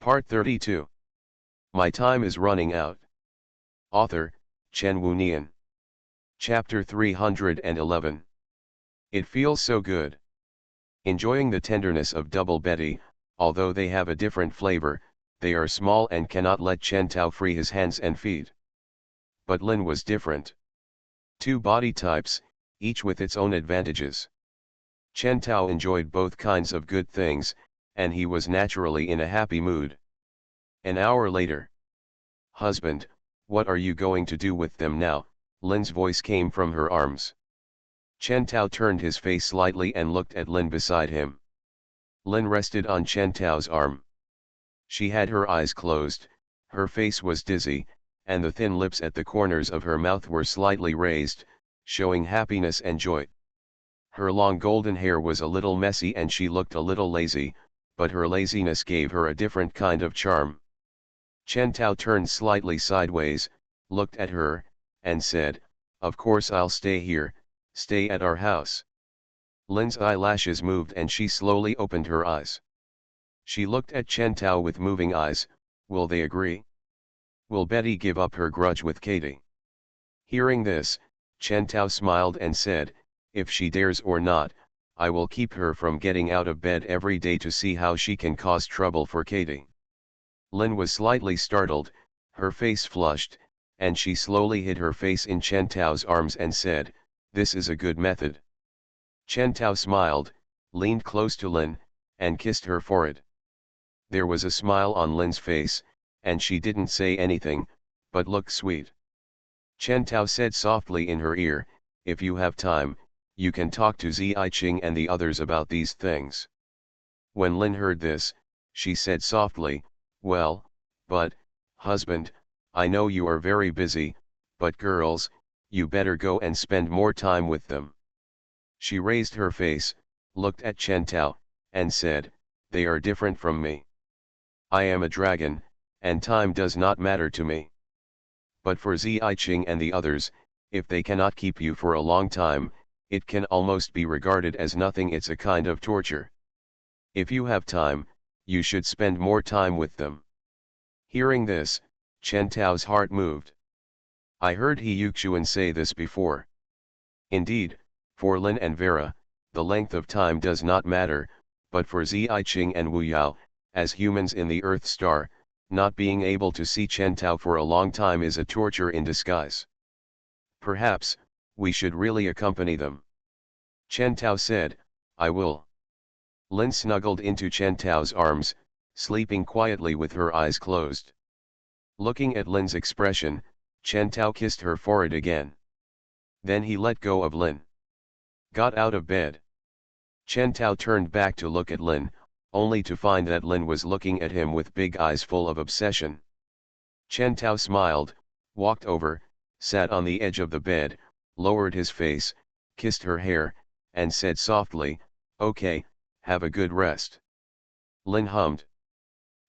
Part 32. My time is running out. Author, Chen Wu Nian. Chapter 311. It feels so good. Enjoying the tenderness of Double Betty, although they have a different flavor, they are small and cannot let Chen Tao free his hands and feet. But Lin was different. Two body types, each with its own advantages. Chen Tao enjoyed both kinds of good things, and he was naturally in a happy mood. An hour later. Husband, what are you going to do with them now? Lin's voice came from her arms. Chen Tao turned his face slightly and looked at Lin beside him. Lin rested on Chen Tao's arm. She had her eyes closed, her face was dizzy, and the thin lips at the corners of her mouth were slightly raised, showing happiness and joy. Her long golden hair was a little messy and she looked a little lazy, but her laziness gave her a different kind of charm. Chen Tao turned slightly sideways, looked at her, and said, "Of course I'll stay here, stay at our house." Lin's eyelashes moved and she slowly opened her eyes. She looked at Chen Tao with moving eyes. Will they agree? Will Betty give up her grudge with Katie? Hearing this, Chen Tao smiled and said, "If she dares or not, I will keep her from getting out of bed every day to see how she can cause trouble for Katie." Lin was slightly startled, her face flushed, and she slowly hid her face in Chen Tao's arms and said, "This is a good method." Chen Tao smiled, leaned close to Lin, and kissed her forehead. There was a smile on Lin's face, and she didn't say anything, but looked sweet. Chen Tao said softly in her ear, "If you have time, you can talk to Zicheng and the others about these things." When Lin heard this, she said softly, "Well, but, husband, I know you are very busy, but girls, you better go and spend more time with them." She raised her face, looked at Chen Tao, and said, "They are different from me. I am a dragon, and time does not matter to me. But for Zicheng and the others, if they cannot keep you for a long time, it can almost be regarded as nothing. It's a kind of torture. If you have time, you should spend more time with them." Hearing this, Chen Tao's heart moved. I heard He Yuxuan say this before. Indeed, for Lin and Vera, the length of time does not matter, but for Zicheng and Wu Yao, as humans in the Earth Star, not being able to see Chen Tao for a long time is a torture in disguise. Perhaps, we should really accompany them. Chen Tao said, "I will." Lin snuggled into Chen Tao's arms, sleeping quietly with her eyes closed. Looking at Lin's expression, Chen Tao kissed her forehead again. Then he let go of Lin. Got out of bed. Chen Tao turned back to look at Lin, only to find that Lin was looking at him with big eyes full of obsession. Chen Tao smiled, walked over, sat on the edge of the bed, lowered his face, kissed her hair, and said softly, "Okay, have a good rest." Lin hummed.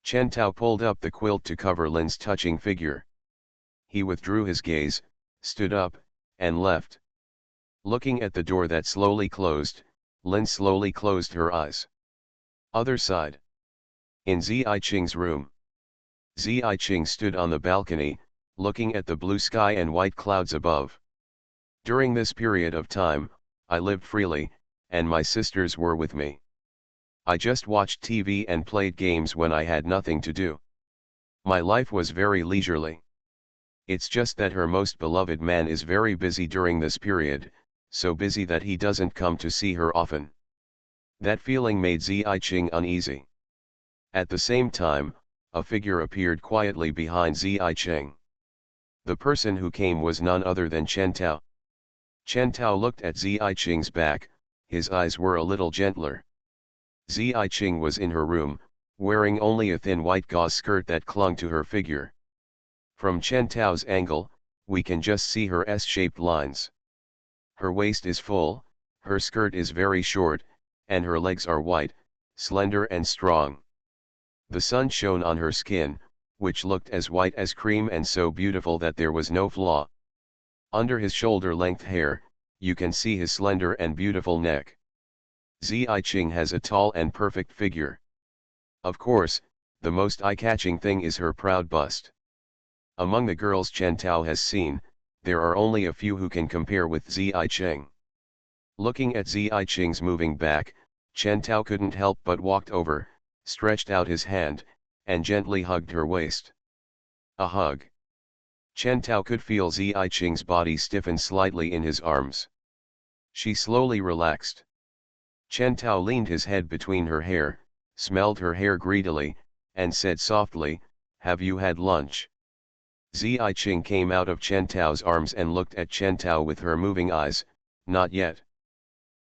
Chen Tao pulled up the quilt to cover Lin's touching figure. He withdrew his gaze, stood up, and left. Looking at the door that slowly closed, Lin slowly closed her eyes. Other side. In Zicheng's room. Zicheng stood on the balcony, looking at the blue sky and white clouds above. During this period of time, I lived freely, and my sisters were with me. I just watched TV and played games when I had nothing to do. My life was very leisurely. It's just that her most beloved man is very busy during this period, so busy that he doesn't come to see her often. That feeling made Zicheng uneasy. At the same time, a figure appeared quietly behind Zicheng. The person who came was none other than Chen Tao. Chen Tao looked at Zicheng's back, his eyes were a little gentler. Zicheng was in her room, wearing only a thin white gauze skirt that clung to her figure. From Chen Tao's angle, we can just see her S-shaped lines. Her waist is full, her skirt is very short, and her legs are white, slender and strong. The sun shone on her skin, which looked as white as cream and so beautiful that there was no flaw. Under his shoulder-length hair, you can see his slender and beautiful neck. Zicheng has a tall and perfect figure. Of course, The most eye-catching thing is her proud bust. Among the girls Chen Tao has seen, there are only a few who can compare with Zi Cheng. Looking at Zi Cheng's moving back, Chen Tao couldn't help but walked over, stretched out his hand, and gently hugged her waist. A hug. Chen Tao could feel Zi Cheng's body stiffen slightly in his arms. She slowly relaxed. Chen Tao leaned his head between her hair, smelled her hair greedily, and said softly, "Have you had lunch?" Zi Cheng came out of Chen Tao's arms and looked at Chen Tao with her moving eyes. "Not yet."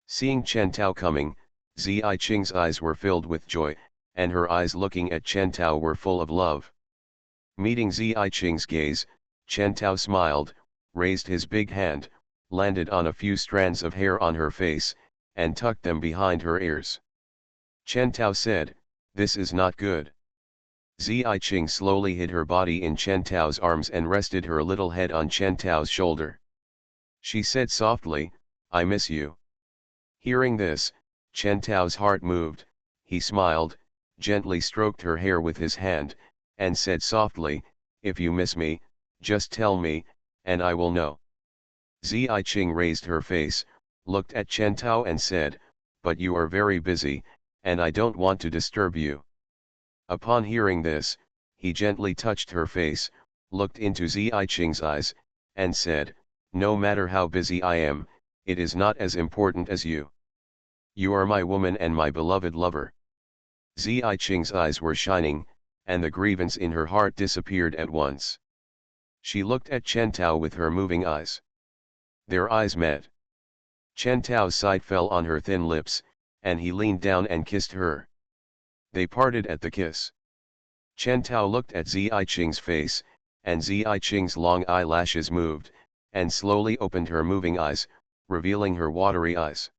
Seeing Chen Tao coming, Zi Cheng's eyes were filled with joy, and her eyes looking at Chen Tao were full of love. Meeting Zi Cheng's gaze, Chen Tao smiled, raised his big hand, landed on a few strands of hair on her face, and tucked them behind her ears. Chen Tao said, "This is not good." Zi Cheng slowly hid her body in Chen Tao's arms and rested her little head on Chen Tao's shoulder. She said softly, "I miss you." Hearing this, Chen Tao's heart moved. He smiled, gently stroked her hair with his hand, and said softly, "If you miss me, just tell me, and I will know." Zi Cheng raised her face, looked at Chen Tao and said, "But you are very busy, and I don't want to disturb you." Upon hearing this, he gently touched her face, looked into Zi Cheng's eyes, and said, "No matter how busy I am, it is not as important as you. You are my woman and my beloved lover." Zi Cheng's eyes were shining, and the grievance in her heart disappeared at once. She looked at Chen Tao with her moving eyes. Their eyes met. Chen Tao's sight fell on her thin lips, and he leaned down and kissed her. They parted at the kiss. Chen Tao looked at Zi Cheng's face, and Zi Cheng's long eyelashes moved, and slowly opened her moving eyes, revealing her watery eyes.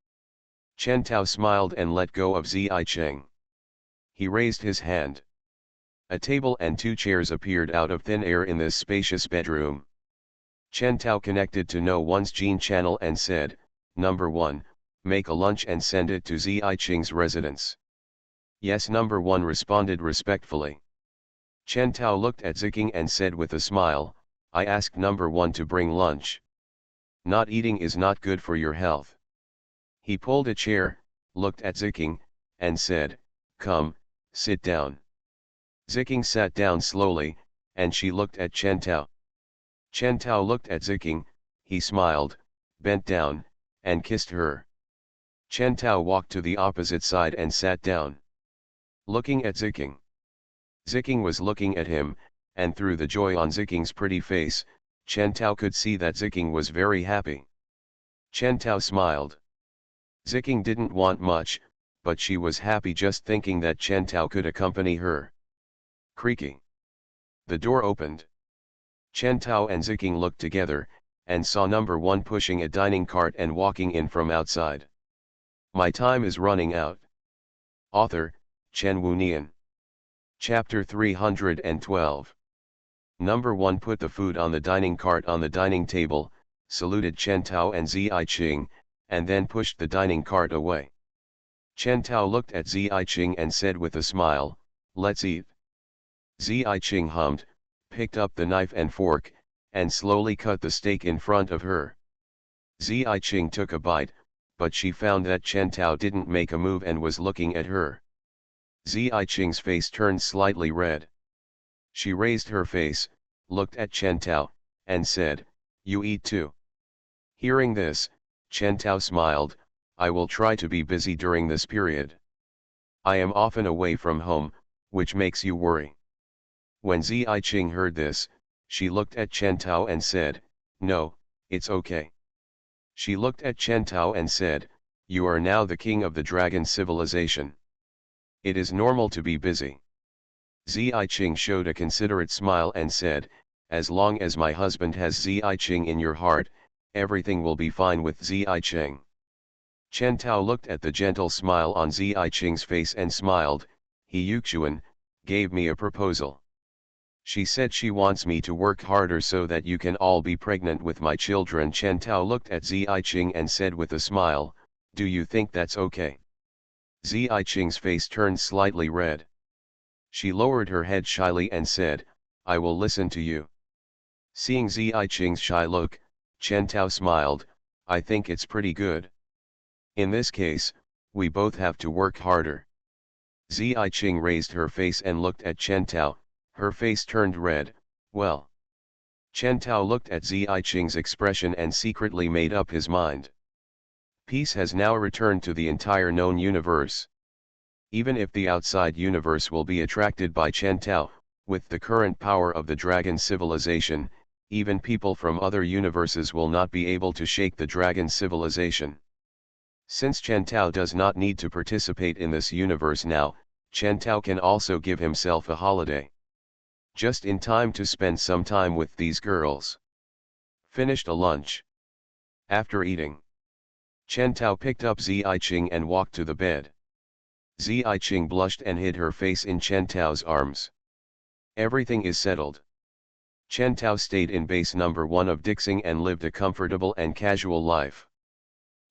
Chen Tao smiled and let go of Zi Cheng. He raised his hand. A table and 2 chairs appeared out of thin air in this spacious bedroom. Chen Tao connected to No One's gene channel and said, "Number 1, make a lunch and send it to Zi Cheng's residence." "Yes." Number 1 responded respectfully. Chen Tao looked at Ziking and said with a smile, "I asked Number 1 to bring lunch. Not eating is not good for your health." He pulled a chair, looked at Ziking, and said, "Come, sit down." Ziking sat down slowly, and she looked at Chen Tao. Chen Tao looked at Ziking, he smiled, bent down, and kissed her. Chen Tao walked to the opposite side and sat down. Looking at Ziking. Ziking was looking at him, and through the joy on Ziking's pretty face, Chen Tao could see that Ziking was very happy. Chen Tao smiled. Ziking didn't want much, but she was happy just thinking that Chen Tao could accompany her. Creaking. The door opened. Chen Tao and Ziking looked together, and saw Number 1 pushing a dining cart and walking in from outside. My time is running out. Author, Chen Wunian. Chapter 312. Number 1 put the food on the dining cart on the dining table, saluted Chen Tao and Zi Cheng, and then pushed the dining cart away. Chen Tao looked at Zi Cheng and said with a smile, "Let's eat." Zi Cheng hummed, picked up the knife and fork, and slowly cut the steak in front of her. Zi Cheng took a bite, but she found that Chen Tao didn't make a move and was looking at her. Zi Cheng's face turned slightly red. She raised her face, looked at Chen Tao, and said, "You eat too." Hearing this, Chen Tao smiled, "I will try to be busy during this period. I am often away from home, which makes you worry." When Zi Cheng heard this, she looked at Chen Tao and said, "No, it's okay." She looked at Chen Tao and said, "You are now the king of the dragon civilization. It is normal to be busy." Zi Cheng showed a considerate smile and said, "As long as my husband has Zi Cheng in your heart, everything will be fine with Zi Cheng." Chen Tao looked at the gentle smile on Zi Cheng's face and smiled, "He Yuxuan, gave me a proposal. She said she wants me to work harder so that you can all be pregnant with my children." Chen Tao looked at Zi Cheng and said with a smile, "Do you think that's okay?" Zi Cheng's face turned slightly red. She lowered her head shyly and said, I will listen to you. Seeing Ziching's shy look, Chen Tao smiled, I think it's pretty good. In this case, we both have to work harder. Ziching raised her face and looked at Chen Tao, her face turned red, well. Chen Tao looked at Ziching's expression and secretly made up his mind. Peace has now returned to the entire known universe. Even if the outside universe will be attracted by Chen Tao, with the current power of the dragon civilization, even people from other universes will not be able to shake the dragon civilization. Since Chen Tao does not need to participate in this universe now, Chen Tao can also give himself a holiday. Just in time to spend some time with these girls. Finished a lunch. After eating, Chen Tao picked up Ziching and walked to the bed. Ziching blushed and hid her face in Chen Tao's arms. Everything is settled. Chen Tao stayed in base number 1 of Dixing and lived a comfortable and casual life.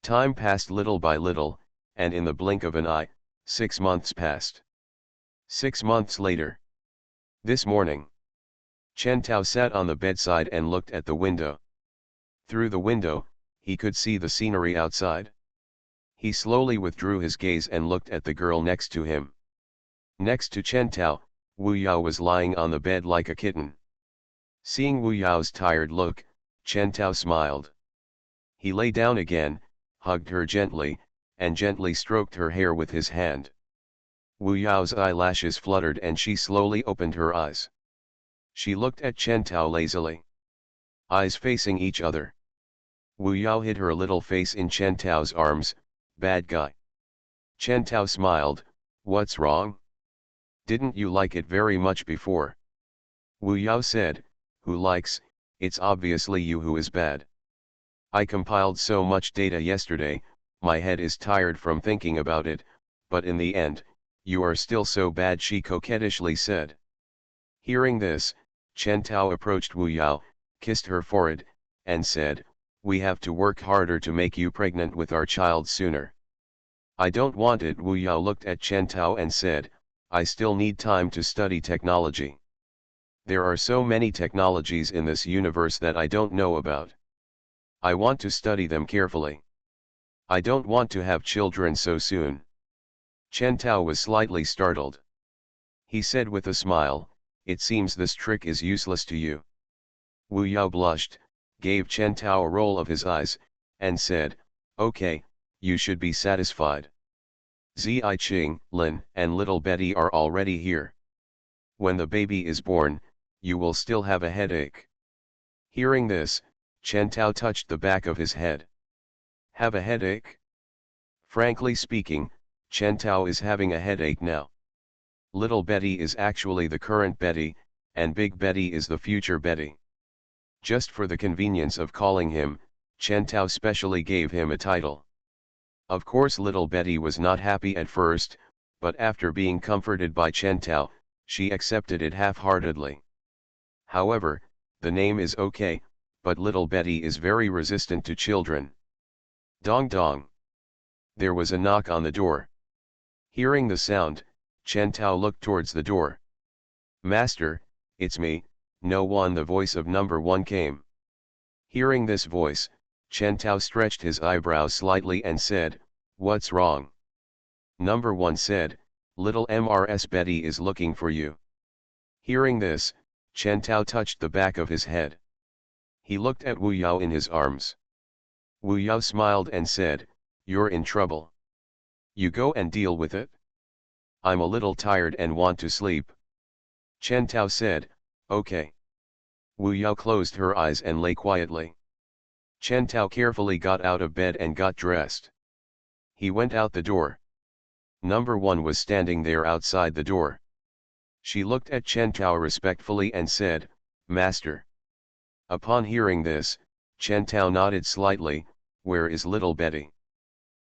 Time passed little by little, and in the blink of an eye, 6 months passed. 6 months later. This morning, Chen Tao sat on the bedside and looked at the window. Through the window, he could see the scenery outside. He slowly withdrew his gaze and looked at the girl next to him. Next to Chen Tao, Wu Yao was lying on the bed like a kitten. Seeing Wu Yao's tired look, Chen Tao smiled. He lay down again, hugged her gently, and gently stroked her hair with his hand. Wu Yao's eyelashes fluttered and she slowly opened her eyes. She looked at Chen Tao lazily. Eyes facing each other. Wu Yao hid her little face in Chen Tao's arms, bad guy. Chen Tao smiled, what's wrong? Didn't you like it very much before? Wu Yao said, who likes, it's obviously you who is bad. I compiled so much data yesterday, my head is tired from thinking about it, but in the end, you are still so bad, she coquettishly said. Hearing this, Chen Tao approached Wu Yao, kissed her forehead, and said, we have to work harder to make you pregnant with our child sooner. I don't want it. Wu Yao looked at Chen Tao and said, I still need time to study technology. There are so many technologies in this universe that I don't know about. I want to study them carefully. I don't want to have children so soon. Chen Tao was slightly startled. He said with a smile, it seems this trick is useless to you. Wu Yao blushed, gave Chen Tao a roll of his eyes, and said, okay, you should be satisfied. Ziching, Lin, and little Betty are already here. When the baby is born, you will still have a headache. Hearing this, Chen Tao touched the back of his head. Have a headache? Frankly speaking, Chen Tao is having a headache now. Little Betty is actually the current Betty, and Big Betty is the future Betty. Just for the convenience of calling him, Chen Tao specially gave him a title. Of course little Betty was not happy at first, but after being comforted by Chen Tao, she accepted it half-heartedly. However, the name is okay, but little Betty is very resistant to children. Dong dong. There was a knock on the door. Hearing the sound, Chen Tao looked towards the door. Master, it's me, no one. The voice of number 1 came. Hearing this voice, Chen Tao stretched his eyebrows slightly and said, what's wrong? Number 1 said, little Mrs. Betty is looking for you. Hearing this, Chen Tao touched the back of his head. He looked at Wu Yao in his arms. Wu Yao smiled and said, you're in trouble. You go and deal with it. I'm a little tired and want to sleep. Chen Tao said, okay. Wu Yao closed her eyes and lay quietly. Chen Tao carefully got out of bed and got dressed. He went out the door. Number 1 was standing there outside the door. She looked at Chen Tao respectfully and said, Master. Upon hearing this, Chen Tao nodded slightly, where is little Betty?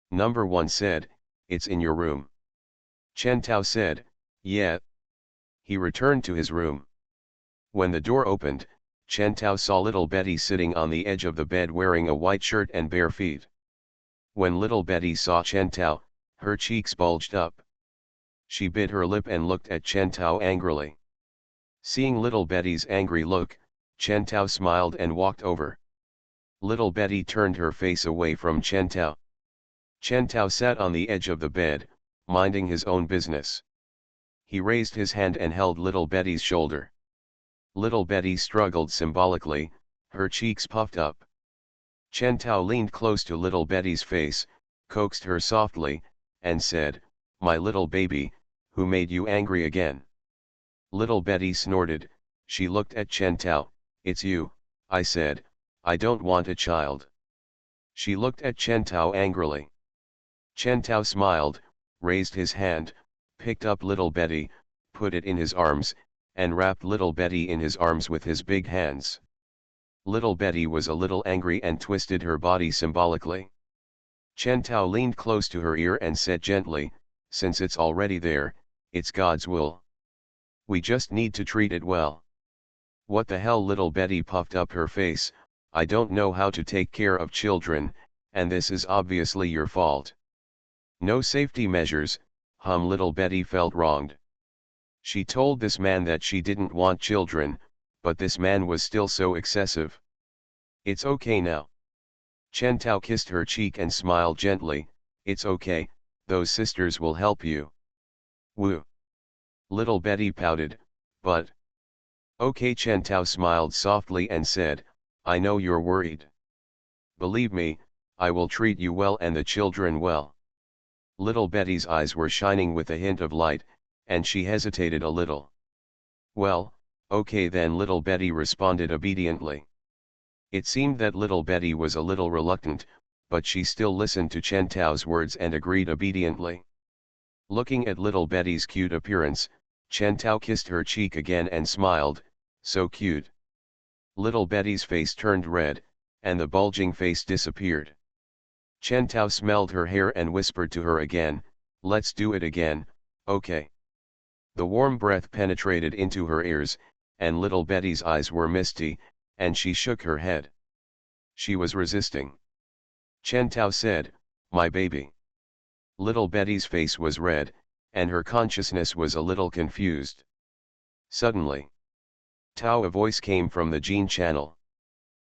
Number 1 said, it's in your room. Chen Tao said, yeah. He returned to his room. When the door opened, Chen Tao saw little Betty sitting on the edge of the bed wearing a white shirt and bare feet. When little Betty saw Chen Tao, her cheeks bulged up. She bit her lip and looked at Chen Tao angrily. Seeing little Betty's angry look, Chen Tao smiled and walked over. Little Betty turned her face away from Chen Tao. Chen Tao sat on the edge of the bed, minding his own business. He raised his hand and held little Betty's shoulder. Little Betty struggled symbolically, her cheeks puffed up. Chen Tao leaned close to little Betty's face, coaxed her softly, and said, "My little baby, who made you angry again?" Little Betty snorted. She looked at Chen Tao. "It's you," I said, "I don't want a child." She looked at Chen Tao angrily. Chen Tao smiled, raised his hand, picked up little Betty, put it in his arms, and wrapped little Betty in his arms with his big hands. Little Betty was a little angry and twisted her body symbolically. Chen Tao leaned close to her ear and said gently, "Since it's already there, it's God's will. We just need to treat it well." "What the hell?" Little Betty puffed up her face. "I don't know how to take care of children, and this is obviously your fault." "No safety measures," Little Betty felt wronged. She told this man that she didn't want children, but this man was still so excessive. "It's okay now." Chen Tao kissed her cheek and smiled gently. "It's okay, those sisters will help you." "Woo." Little Betty pouted, "But..." "Okay." Chen Tao smiled softly and said, "I know you're worried. Believe me, I will treat you well and the children well." Little Betty's eyes were shining with a hint of light, and she hesitated a little. "Well, okay then." Little Betty responded obediently. It seemed that little Betty was a little reluctant, but she still listened to Chen Tao's words and agreed obediently. Looking at little Betty's cute appearance, Chen Tao kissed her cheek again and smiled, "So cute." Little Betty's face turned red, and the bulging face disappeared. Chen Tao smelled her hair and whispered to her again, "Let's do it again, okay?" The warm breath penetrated into her ears, and little Betty's eyes were misty, and she shook her head. She was resisting. Chen Tao said, "My baby." Little Betty's face was red, and her consciousness was a little confused. Suddenly, Tao, a voice came from the gene channel.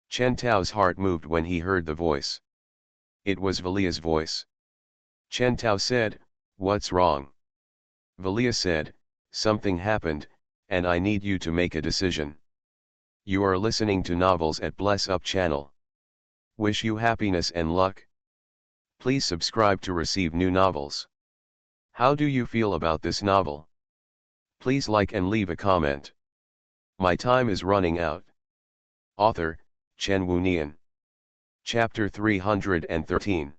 Chen Tao's heart moved when he heard the voice. It was Valia's voice. Chen Tao said, "What's wrong?" Valia said, "Something happened, and I need you to make a decision." You are listening to Novels at Bless Up channel. Wish you happiness and luck. Please subscribe to receive new novels. How do you feel about this novel? Please like and leave a comment. My time is running out. Author, Chen Wunian. Chapter 313.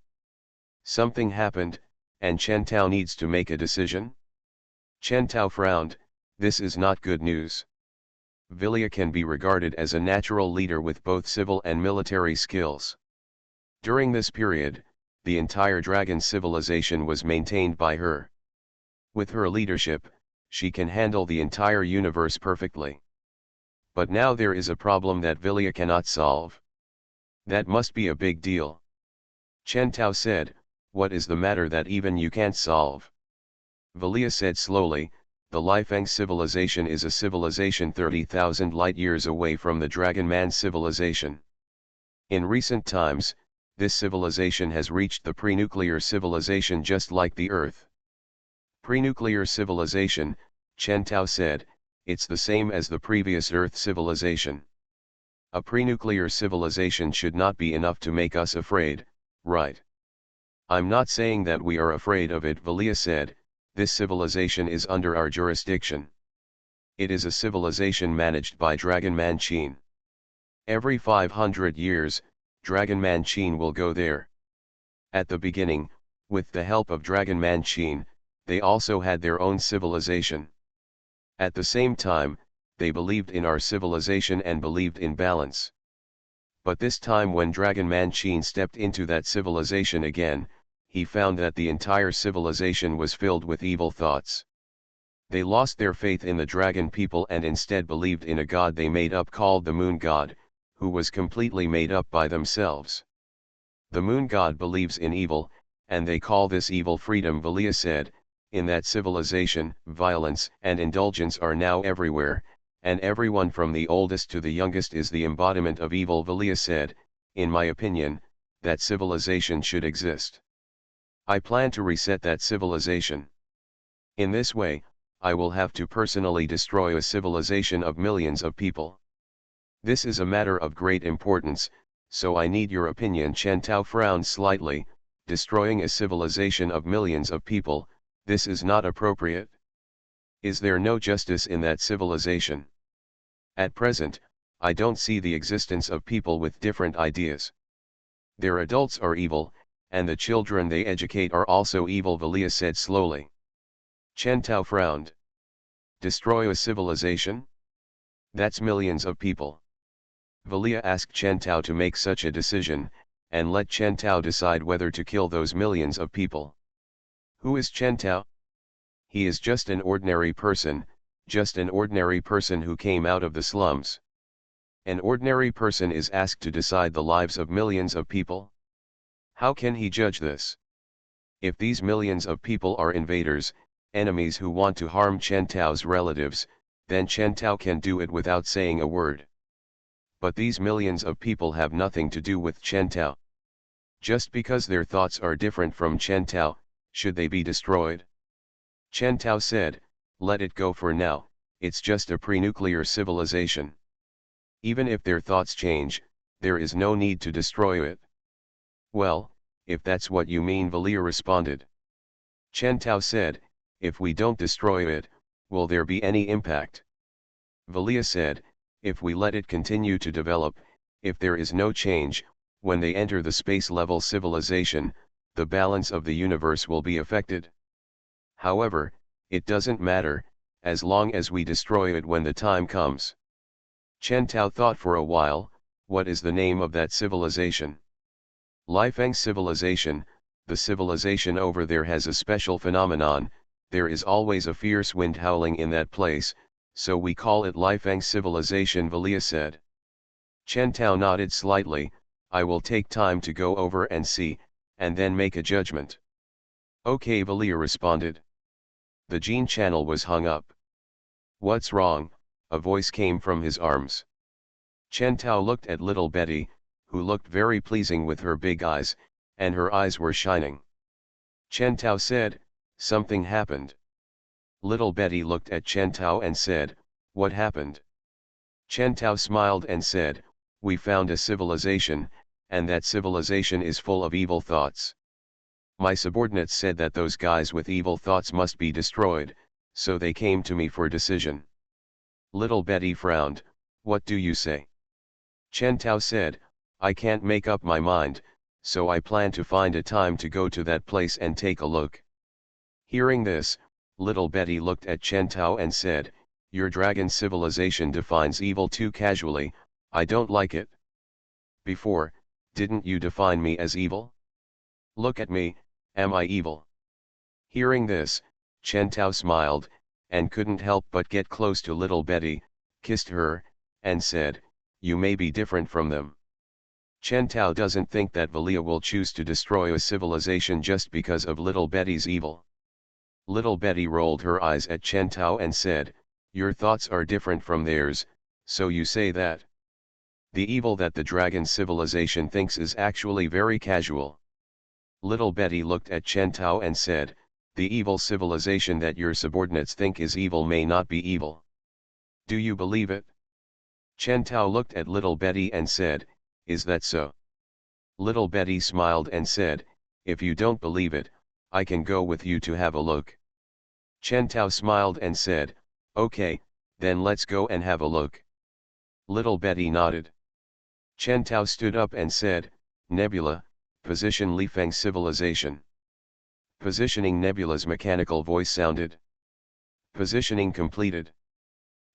Something happened, and Chen Tao needs to make a decision? Chen Tao frowned. This is not good news. Vilia can be regarded as a natural leader with both civil and military skills. During this period, the entire dragon civilization was maintained by her. With her leadership, she can handle the entire universe perfectly. But now there is a problem that Vilia cannot solve. That must be a big deal. Chen Tao said, "What is the matter that even you can't solve?" Vilia said slowly, "The Lifeng civilization is a civilization 30,000 light-years away from the Dragon Man civilization. In recent times, this civilization has reached the pre-nuclear civilization just like the Earth." "Pre-nuclear civilization," Chen Tao said, "it's the same as the previous Earth civilization. A pre-nuclear civilization should not be enough to make us afraid, right?" "I'm not saying that we are afraid of it," Valia said. "This civilization is under our jurisdiction. It is a civilization managed by Dragon Man Qin. Every 500 years, Dragon Man Qin will go there. At the beginning, with the help of Dragon Man Qin, they also had their own civilization. At the same time, they believed in our civilization and believed in balance. But this time when Dragon Man Qin stepped into that civilization again, he found that the entire civilization was filled with evil thoughts. They lost their faith in the dragon people and instead believed in a god they made up called the Moon God, who was completely made up by themselves. The Moon God believes in evil, and they call this evil freedom," Valia said. In that civilization, violence and indulgence are now everywhere, and everyone from the oldest to the youngest is the embodiment of evil. Valia said, in my opinion, that civilization should exist. I plan to reset that civilization. In this way, I will have to personally destroy a civilization of millions of people. This is a matter of great importance, so I need your opinion. Chen Tao frowned slightly. Destroying a civilization of millions of people, this is not appropriate. Is there no justice in that civilization? At present, I don't see the existence of people with different ideas. Their adults are evil, and the children they educate are also evil, Valia said slowly. Chen Tao frowned. Destroy a civilization? That's millions of people. Valia asked Chen Tao to make such a decision, and let Chen Tao decide whether to kill those millions of people. Who is Chen Tao? He is just an ordinary person who came out of the slums. An ordinary person is asked to decide the lives of millions of people? How can he judge this? If these millions of people are invaders, enemies who want to harm Chen Tao's relatives, then Chen Tao can do it without saying a word. But these millions of people have nothing to do with Chen Tao. Just because their thoughts are different from Chen Tao, should they be destroyed? Chen Tao said, let it go for now, it's just a pre-nuclear civilization. Even if their thoughts change, there is no need to destroy it. Well, if that's what you mean, Valia responded. Chen Tao said, if we don't destroy it, will there be any impact? Valia said, if we let it continue to develop, if there is no change, when they enter the space-level civilization, the balance of the universe will be affected. However, it doesn't matter, as long as we destroy it when the time comes. Chen Tao thought for a while, what is the name of that civilization? Lifeng civilization. The civilization over there has a special phenomenon, there is always a fierce wind howling in that place, so we call it Lifeng civilization, Valia said. Chen Tao nodded slightly, I will take time to go over and see, and then make a judgment. Okay, Valia responded. The gene channel was hung up. What's wrong? A voice came from his arms. Chen Tao looked at little Betty, who looked very pleasing with her big eyes, and her eyes were shining. Chen Tao said, something happened. Little Betty looked at Chen Tao and said, what happened? Chen Tao smiled and said, we found a civilization, and that civilization is full of evil thoughts. My subordinates said that those guys with evil thoughts must be destroyed, so they came to me for decision. Little Betty frowned, what do you say? Chen Tao said, I can't make up my mind, so I plan to find a time to go to that place and take a look. Hearing this, little Betty looked at Chen Tao and said, your dragon civilization defines evil too casually, I don't like it. Before, didn't you define me as evil? Look at me, am I evil? Hearing this, Chen Tao smiled, and couldn't help but get close to little Betty, kissed her, and said, you may be different from them. Chen Tao doesn't think that Valia will choose to destroy a civilization just because of little Betty's evil. Little Betty rolled her eyes at Chen Tao and said, your thoughts are different from theirs, so you say that. The evil that the dragon civilization thinks is actually very casual. Little Betty looked at Chen Tao and said, the evil civilization that your subordinates think is evil may not be evil. Do you believe it? Chen Tao looked at little Betty and said, is that so? Little Betty smiled and said, if you don't believe it, I can go with you to have a look. Chen Tao smiled and said, okay, then let's go and have a look. Little Betty nodded. Chen Tao stood up and said, Nebula, position Lifeng civilization. Positioning. Nebula's mechanical voice sounded. Positioning completed.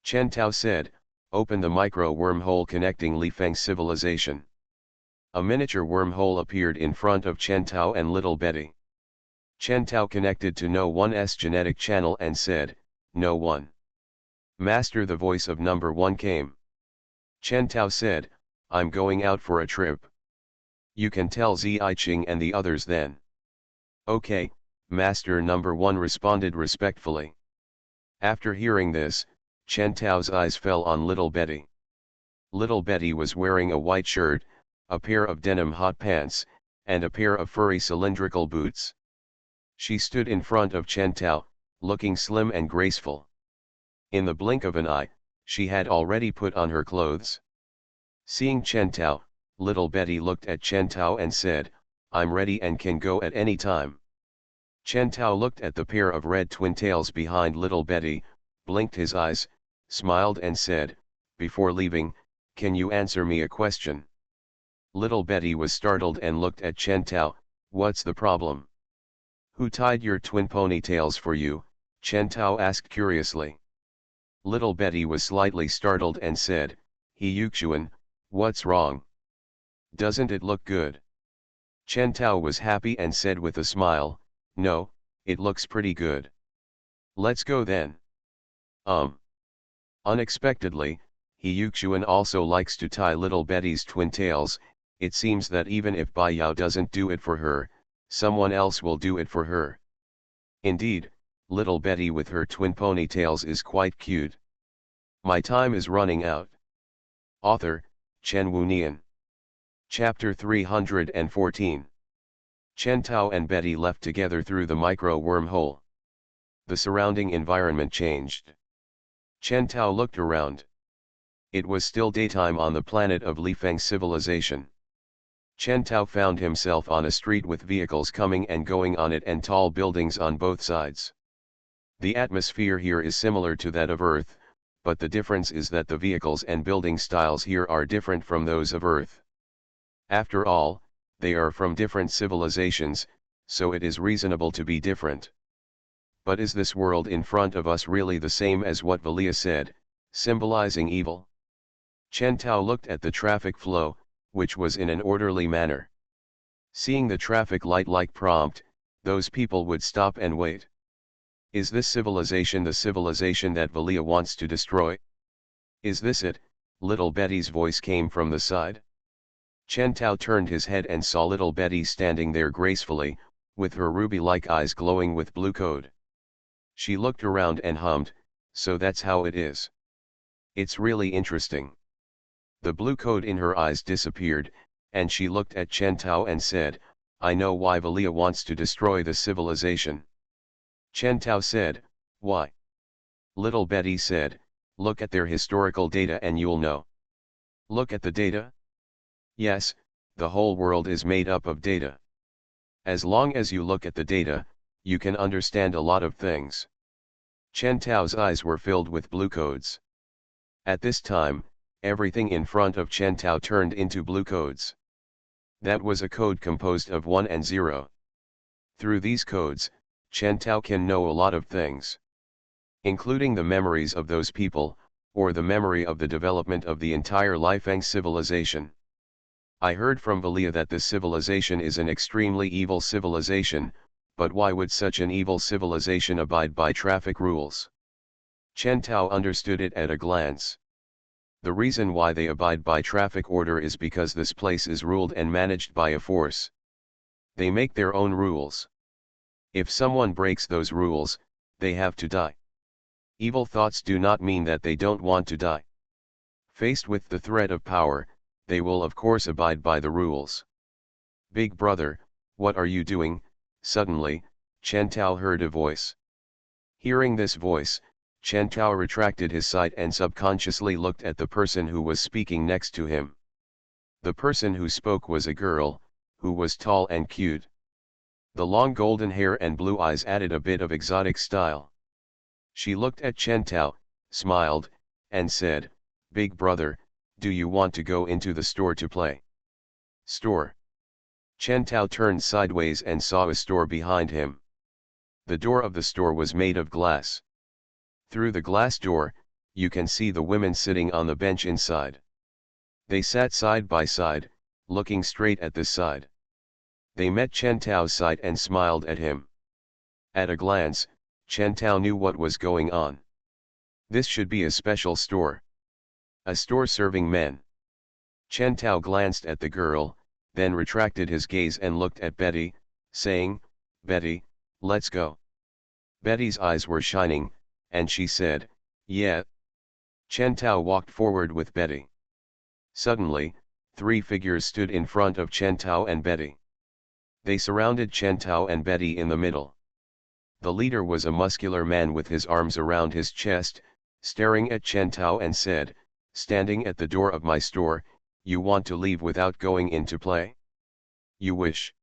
Chen Tao said, open the micro wormhole connecting Lifeng civilization. A miniature wormhole appeared in front of Chen Tao and little Betty. Chen Tao connected to No 1's genetic channel and said, No 1. Master. The voice of number 1 came. Chen Tao said, I'm going out for a trip. You can tell Zi Ching and the others then. Okay, Master number 1 responded respectfully. After hearing this, Chen Tao's eyes fell on little Betty. Little Betty was wearing a white shirt, a pair of denim hot pants, and a pair of furry cylindrical boots. She stood in front of Chen Tao, looking slim and graceful. In the blink of an eye, she had already put on her clothes. Seeing Chen Tao, little Betty looked at Chen Tao and said, "I'm ready and can go at any time." Chen Tao looked at the pair of red twin tails behind little Betty, blinked his eyes, smiled and said, "Before leaving, can you answer me a question?" Little Betty was startled and looked at Chen Tao. "What's the problem?" "Who tied your twin ponytails for you?" Chen Tao asked curiously. Little Betty was slightly startled and said, "He Yuxuan, what's wrong? Doesn't it look good?" Chen Tao was happy and said with a smile, "No, it looks pretty good. Let's go then." Unexpectedly, He Yuxuan also likes to tie little Betty's twin tails. It seems that even if Bai Yao doesn't do it for her, someone else will do it for her. Indeed, little Betty with her twin ponytails is quite cute. My time is running out. Author, Chen Wunian. Chapter 314. Chen Tao and Betty left together through the micro wormhole. The surrounding environment changed. Chen Tao looked around. It was still daytime on the planet of Lifeng civilization. Chen Tao found himself on a street with vehicles coming and going on it and tall buildings on both sides. The atmosphere here is similar to that of Earth, but the difference is that the vehicles and building styles here are different from those of Earth. After all, they are from different civilizations, so it is reasonable to be different. But is this world in front of us really the same as what Valia said, symbolizing evil? Chen Tao looked at the traffic flow, which was in an orderly manner. Seeing the traffic light like prompt, those people would stop and wait. Is this civilization the civilization that Valia wants to destroy? Is this it? Little Betty's voice came from the side. Chen Tao turned his head and saw little Betty standing there gracefully, with her ruby-like eyes glowing with blue code. She looked around and hummed, "So that's how it is. It's really interesting." The blue code in her eyes disappeared, and she looked at Chen Tao and said, "I know why Valia wants to destroy the civilization." Chen Tao said, "Why?" Little Betty said, "Look at their historical data and you'll know." "Look at the data?" "Yes, the whole world is made up of data. As long as you look at the data, you can understand a lot of things." Chen Tao's eyes were filled with blue codes. At this time, everything in front of Chen Tao turned into blue codes. That was a code composed of 1 and 0. Through these codes, Chen Tao can know a lot of things, including the memories of those people, or the memory of the development of the entire Lifeng civilization. I heard from Valia that this civilization is an extremely evil civilization, but why would such an evil civilization abide by traffic rules? Chen Tao understood it at a glance. The reason why they abide by traffic order is because this place is ruled and managed by a force. They make their own rules. If someone breaks those rules, they have to die. Evil thoughts do not mean that they don't want to die. Faced with the threat of power, they will of course abide by the rules. "Big brother, what are you doing?" Suddenly, Chen Tao heard a voice. Hearing this voice, Chen Tao retracted his sight and subconsciously looked at the person who was speaking next to him. The person who spoke was a girl, who was tall and cute. The long golden hair and blue eyes added a bit of exotic style. She looked at Chen Tao, smiled, and said, "Big brother, do you want to go into the store to play?" "Store?" Chen Tao turned sideways and saw a store behind him. The door of the store was made of glass. Through the glass door, you can see the women sitting on the bench inside. They sat side by side, looking straight at this side. They met Chen Tao's sight and smiled at him. At a glance, Chen Tao knew what was going on. This should be a special store. A store serving men. Chen Tao glanced at the girl, then retracted his gaze and looked at Betty, saying, "Betty, let's go. Betty's eyes were shining, and she said, yeah. Chen Tao walked forward with Betty. Suddenly, three figures stood in front of Chen Tao and Betty. They surrounded Chen Tao and Betty in the middle. The leader was a muscular man with his arms around his chest, staring at Chen Tao and said, standing at the door of my store, you want to leave without going in to play? You wish.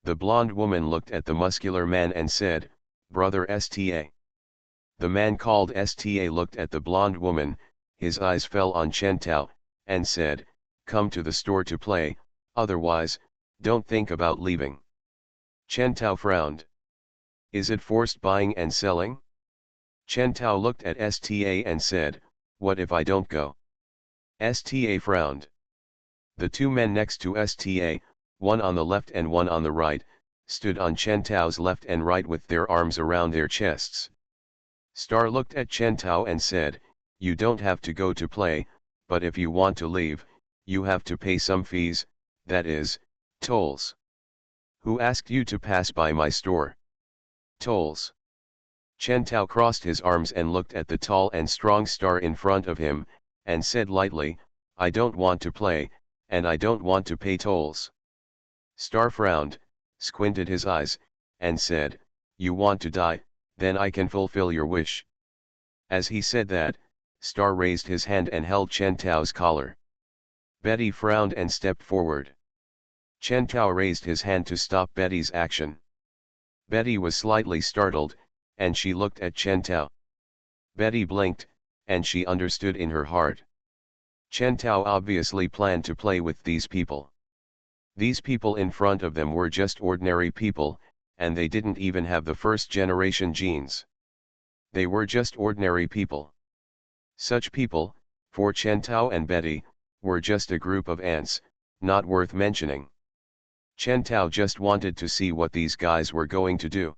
The blonde woman looked at the muscular man and said, brother Sta. The man called Sta looked at the blonde woman, his eyes fell on Chen Tao, and said, come to the store to play, otherwise, don't think about leaving. Chen Tao frowned. Is it forced buying and selling? Chen Tao looked at Sta and said, what if I don't go? Sta frowned. The two men next to Sta, one on the left and one on the right, stood on Chen Tao's left and right with their arms around their chests. Star looked at Chen Tao and said, you don't have to go to play, but if you want to leave, you have to pay some fees, that is, tolls. Who asked you to pass by my store? Tolls. Chen Tao crossed his arms and looked at the tall and strong Star in front of him, and said lightly, I don't want to play, and I don't want to pay tolls. Star frowned, squinted his eyes, and said, you want to die, then I can fulfill your wish. As he said that, Star raised his hand and held Chen Tao's collar. Betty frowned and stepped forward. Chen Tao raised his hand to stop Betty's action. Betty was slightly startled, and she looked at Chen Tao. Betty blinked, and she understood in her heart. Chen Tao obviously planned to play with these people. These people in front of them were just ordinary people, and they didn't even have the first-generation genes. They were just ordinary people. Such people, for Chen Tao and Betty, were just a group of ants, not worth mentioning. Chen Tao just wanted to see what these guys were going to do.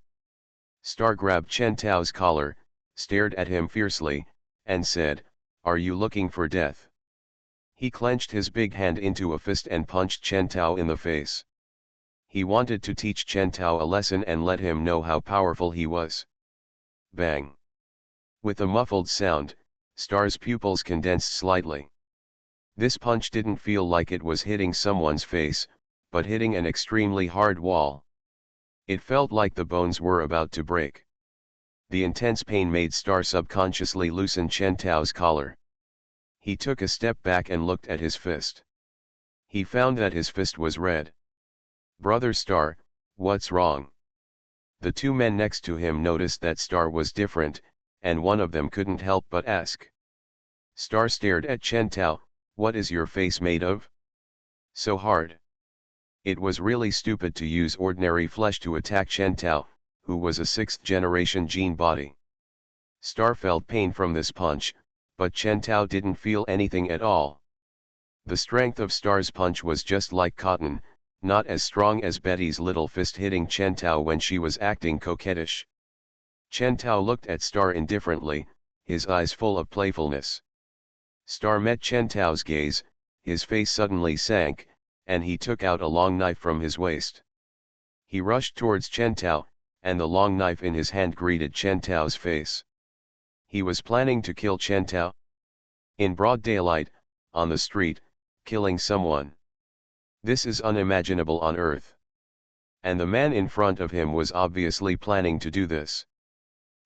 Star grabbed Chen Tao's collar, stared at him fiercely, and said, are you looking for death? He clenched his big hand into a fist and punched Chen Tao in the face. He wanted to teach Chen Tao a lesson and let him know how powerful he was. Bang! With a muffled sound, Star's pupils condensed slightly. This punch didn't feel like it was hitting someone's face, but hitting an extremely hard wall. It felt like the bones were about to break. The intense pain made Star subconsciously loosen Chen Tao's collar. He took a step back and looked at his fist. He found that his fist was red. Brother Star, what's wrong? The two men next to him noticed that Star was different, and one of them couldn't help but ask. Star stared at Chen Tao, what is your face made of? So hard. It was really stupid to use ordinary flesh to attack Chen Tao, who was a sixth-generation gene body. Star felt pain from this punch, but Chen Tao didn't feel anything at all. The strength of Star's punch was just like cotton, not as strong as Betty's little fist hitting Chen Tao when she was acting coquettish. Chen Tao looked at Star indifferently, his eyes full of playfulness. Star met Chen Tao's gaze, his face suddenly sank, and he took out a long knife from his waist. He rushed towards Chen Tao, and the long knife in his hand greeted Chen Tao's face. He was planning to kill Chen Tao? In broad daylight, on the street, killing someone. This is unimaginable on Earth. And the man in front of him was obviously planning to do this.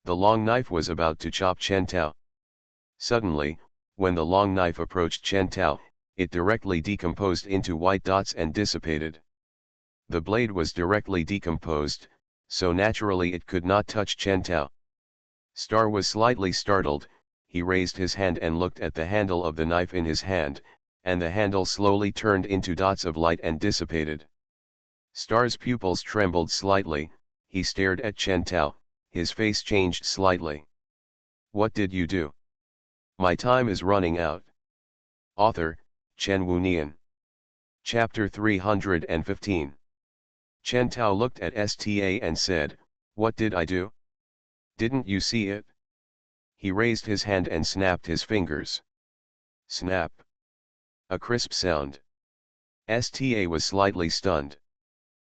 The long knife was about to chop Chen Tao. Suddenly, when the long knife approached Chen Tao, it directly decomposed into white dots and dissipated. The blade was directly decomposed, so naturally it could not touch Chen Tao. Star was slightly startled, he raised his hand and looked at the handle of the knife in his hand, and the handle slowly turned into dots of light and dissipated. Star's pupils trembled slightly, he stared at Chen Tao, his face changed slightly. What did you do? My time is running out. Author, Chen Wunian. Chapter 315. Chen Tao looked at Sta and said, what did I do? Didn't you see it? He raised his hand and snapped his fingers. Snap. A crisp sound. Sta was slightly stunned.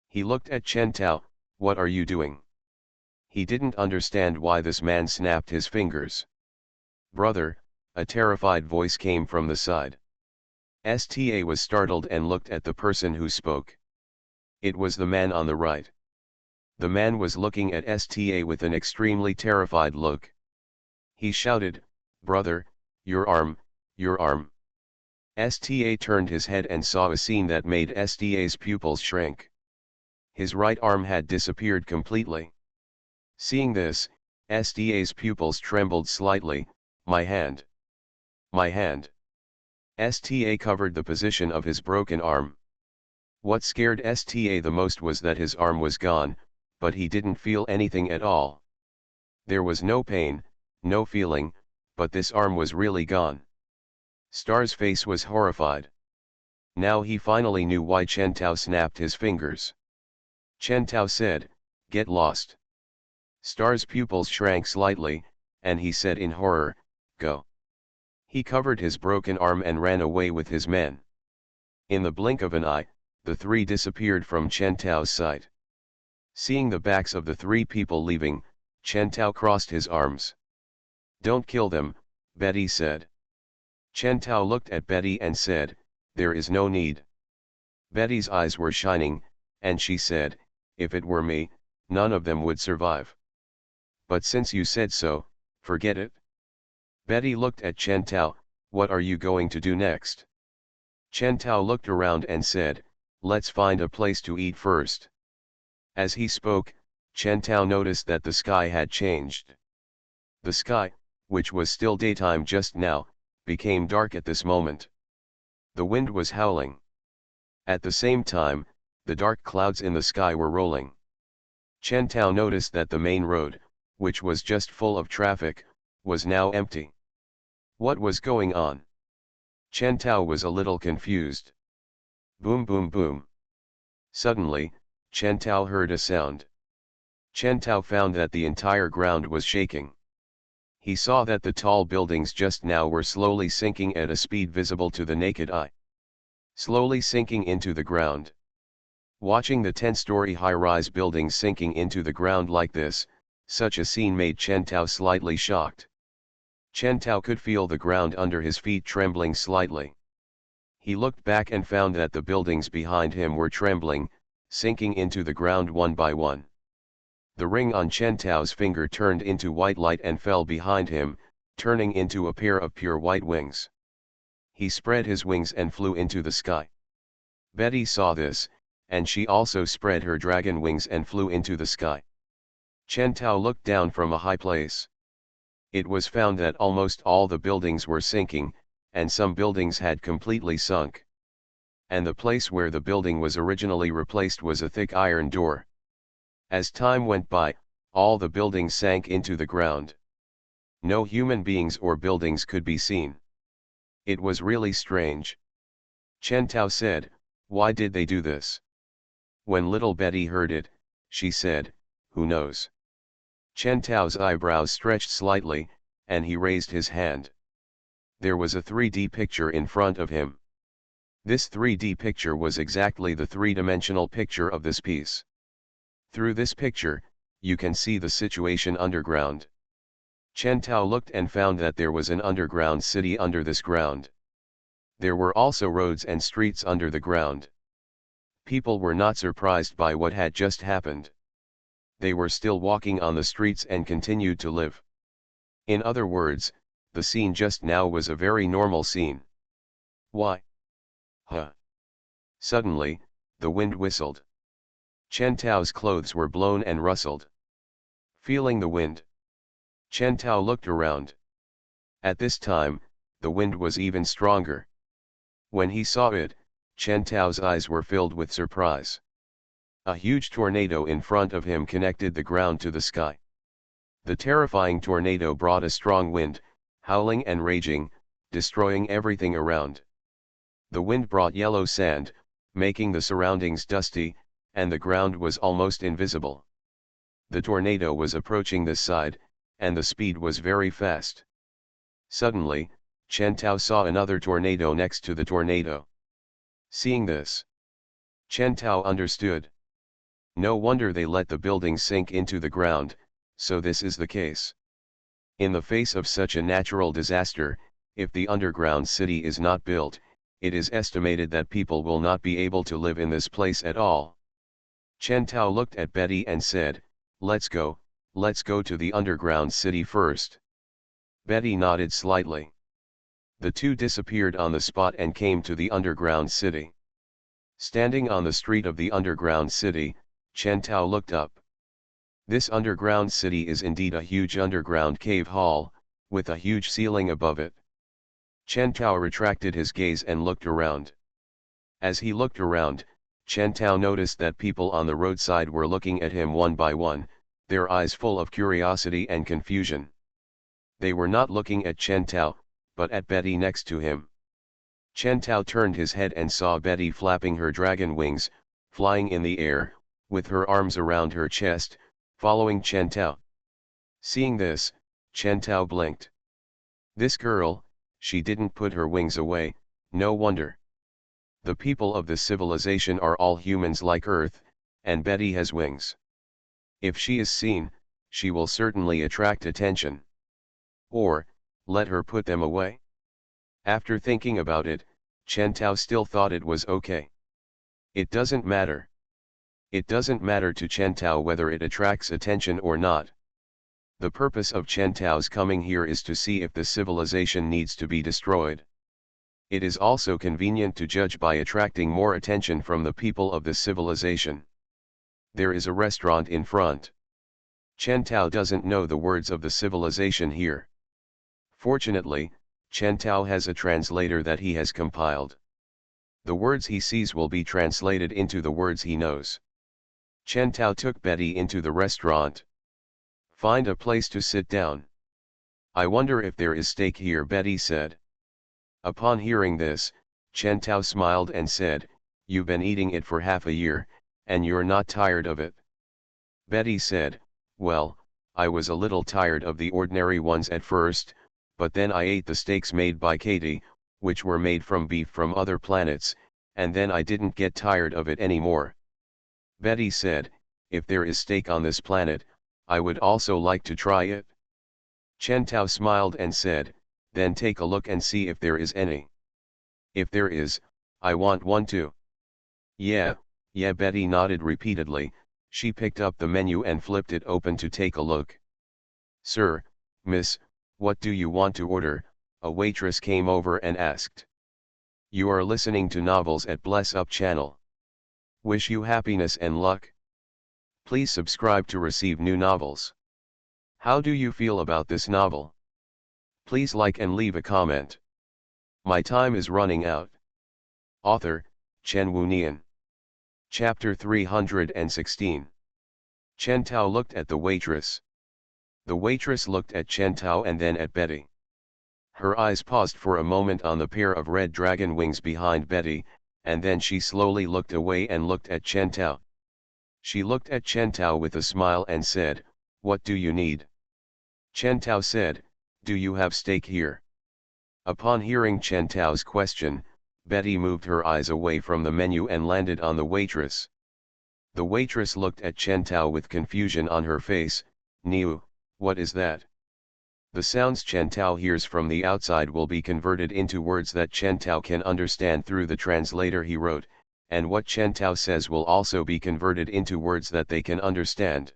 He looked at Chen Tao, what are you doing? He didn't understand why this man snapped his fingers. "Brother," a terrified voice came from the side. Sta was startled and looked at the person who spoke. It was the man on the right. The man was looking at Sta with an extremely terrified look. He shouted, "Brother, your arm, your arm." Sta turned his head and saw a scene that made Sta's pupils shrink. His right arm had disappeared completely. Seeing this, Sta's pupils trembled slightly. "My hand. My hand." Sta covered the position of his broken arm. What scared Sta the most was that his arm was gone, but he didn't feel anything at all. There was no pain, no feeling, but this arm was really gone. Star's face was horrified. Now he finally knew why Chen Tao snapped his fingers. Chen Tao said, "Get lost." Star's pupils shrank slightly, and he said in horror, "Go." He covered his broken arm and ran away with his men. In the blink of an eye, the three disappeared from Chen Tao's sight. Seeing the backs of the three people leaving, Chen Tao crossed his arms. "Don't kill them," Betty said. Chen Tao looked at Betty and said, "There is no need." Betty's eyes were shining, and she said, "If it were me, none of them would survive. But since you said so, forget it." Betty looked at Chen Tao, "What are you going to do next?" Chen Tao looked around and said, "Let's find a place to eat first." As he spoke, Chen Tao noticed that the sky had changed. The sky, which was still daytime just now, became dark at this moment. The wind was howling. At the same time, the dark clouds in the sky were rolling. Chen Tao noticed that the main road, which was just full of traffic, was now empty. What was going on? Chen Tao was a little confused. Boom boom boom. Suddenly, Chen Tao heard a sound. Chen Tao found that the entire ground was shaking. He saw that the tall buildings just now were slowly sinking at a speed visible to the naked eye. Slowly sinking into the ground. Watching the 10-story high-rise buildings sinking into the ground like this, such a scene made Chen Tao slightly shocked. Chen Tao could feel the ground under his feet trembling slightly. He looked back and found that the buildings behind him were trembling, sinking into the ground one by one. The ring on Chen Tao's finger turned into white light and fell behind him, turning into a pair of pure white wings. He spread his wings and flew into the sky. Betty saw this, and she also spread her dragon wings and flew into the sky. Chen Tao looked down from a high place. It was found that almost all the buildings were sinking, and some buildings had completely sunk. And the place where the building was originally replaced was a thick iron door. As time went by, all the buildings sank into the ground. No human beings or buildings could be seen. It was really strange. Chen Tao said, "Why did they do this?" When little Betty heard it, she said, "Who knows?" Chen Tao's eyebrows stretched slightly, and he raised his hand. There was a 3D picture in front of him. This 3D picture was exactly the three-dimensional picture of this piece. Through this picture, you can see the situation underground. Chen Tao looked and found that there was an underground city under this ground. There were also roads and streets under the ground. People were not surprised by what had just happened. They were still walking on the streets and continued to live. In other words, the scene just now was a very normal scene. Why? Huh. Suddenly, the wind whistled. Chen Tao's clothes were blown and rustled. Feeling the wind, Chen Tao looked around. At this time, the wind was even stronger. When he saw it, Chen Tao's eyes were filled with surprise. A huge tornado in front of him connected the ground to the sky. The terrifying tornado brought a strong wind, howling and raging, destroying everything around. The wind brought yellow sand, making the surroundings dusty, and the ground was almost invisible. The tornado was approaching this side, and the speed was very fast. Suddenly, Chen Tao saw another tornado next to the tornado. Seeing this, Chen Tao understood. No wonder they let the buildings sink into the ground, So this is the case. In the face of such a natural disaster, if the underground city is not built, it is estimated that people will not be able to live in this place at all. Chen Tao looked at Betty and said, let's go to the underground city first. Betty nodded slightly. The two disappeared on the spot and came to the underground city. Standing on the street of the underground city, Chen Tao looked up. This underground city is indeed a huge underground cave hall, with a huge ceiling above it. Chen Tao retracted his gaze and looked around. As he looked around, Chen Tao noticed that people on the roadside were looking at him one by one, their eyes full of curiosity and confusion. They were not looking at Chen Tao, but at Betty next to him. Chen Tao turned his head and saw Betty flapping her dragon wings, flying in the air, with her arms around her chest, following Chen Tao. Seeing this, Chen Tao blinked. This girl, she didn't put her wings away, no wonder. The people of this civilization are all humans like Earth, and Betty has wings. If she is seen, she will certainly attract attention. Or, let her put them away. After thinking about it, Chen Tao still thought it was okay. It doesn't matter. It doesn't matter to Chen Tao whether it attracts attention or not. The purpose of Chen Tao's coming here is to see if the civilization needs to be destroyed. It is also convenient to judge by attracting more attention from the people of this civilization. There is a restaurant in front. Chen Tao doesn't know the words of the civilization here. Fortunately, Chen Tao has a translator that he has compiled. The words he sees will be translated into the words he knows. Chen Tao took Betty into the restaurant. Find a place to sit down. I wonder if there is steak here, Betty said. Upon hearing this, Chen Tao smiled and said, you've been eating it for half a year, and you're not tired of it. Betty said, well, I was a little tired of the ordinary ones at first, but then I ate the steaks made by Katie, which were made from beef from other planets, and then I didn't get tired of it anymore. Betty said, if there is steak on this planet, I would also like to try it. Chen Tao smiled and said, then take a look and see if there is any. If there is, I want one too. Yeah, Betty nodded repeatedly. She picked up the menu and flipped it open to take a look. Sir, miss, what do you want to order? A waitress came over and asked. You are listening to Novels at Bless Up channel. Wish you happiness and luck. Please subscribe to receive new novels. How do you feel about this novel? Please like and leave a comment. My time is running out. Author, Chen Wunian. Chapter 316. Chen Tao looked at the waitress. The waitress looked at Chen Tao and then at Betty. Her eyes paused for a moment on the pair of red dragon wings behind Betty, and then she slowly looked away and looked at Chen Tao. She looked at Chen Tao with a smile and said, what do you need? Chen Tao said, do you have steak here? Upon hearing Chen Tao's question, Betty moved her eyes away from the menu and landed on the waitress. The waitress looked at Chen Tao with confusion on her face. Niu, what is that? The sounds Chen Tao hears from the outside will be converted into words that Chen Tao can understand through the translator he wrote, and what Chen Tao says will also be converted into words that they can understand.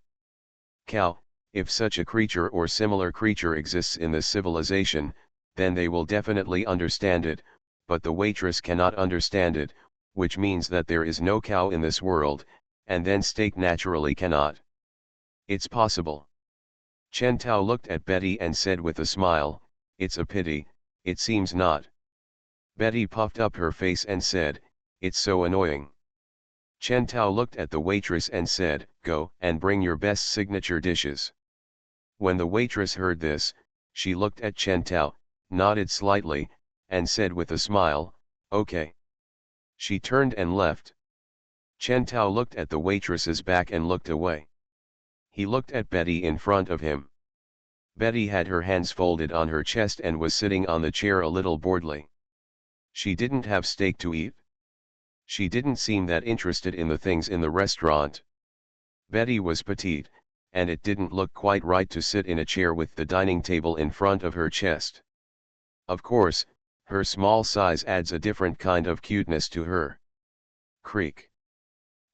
Cow, if such a creature or similar creature exists in this civilization, then they will definitely understand it, but the waitress cannot understand it, which means that there is no cow in this world, and then steak naturally cannot. It's possible. Chen Tao looked at Betty and said with a smile, it's a pity, it seems not. Betty puffed up her face and said, it's so annoying. Chen Tao looked at the waitress and said, go and bring your best signature dishes. When the waitress heard this, she looked at Chen Tao, nodded slightly, and said with a smile, okay. She turned and left. Chen Tao looked at the waitress's back and looked away. He looked at Betty in front of him. Betty had her hands folded on her chest and was sitting on the chair a little boredly. She didn't have steak to eat. She didn't seem that interested in the things in the restaurant. Betty was petite, and it didn't look quite right to sit in a chair with the dining table in front of her chest. Of course, her small size adds a different kind of cuteness to her. Creak.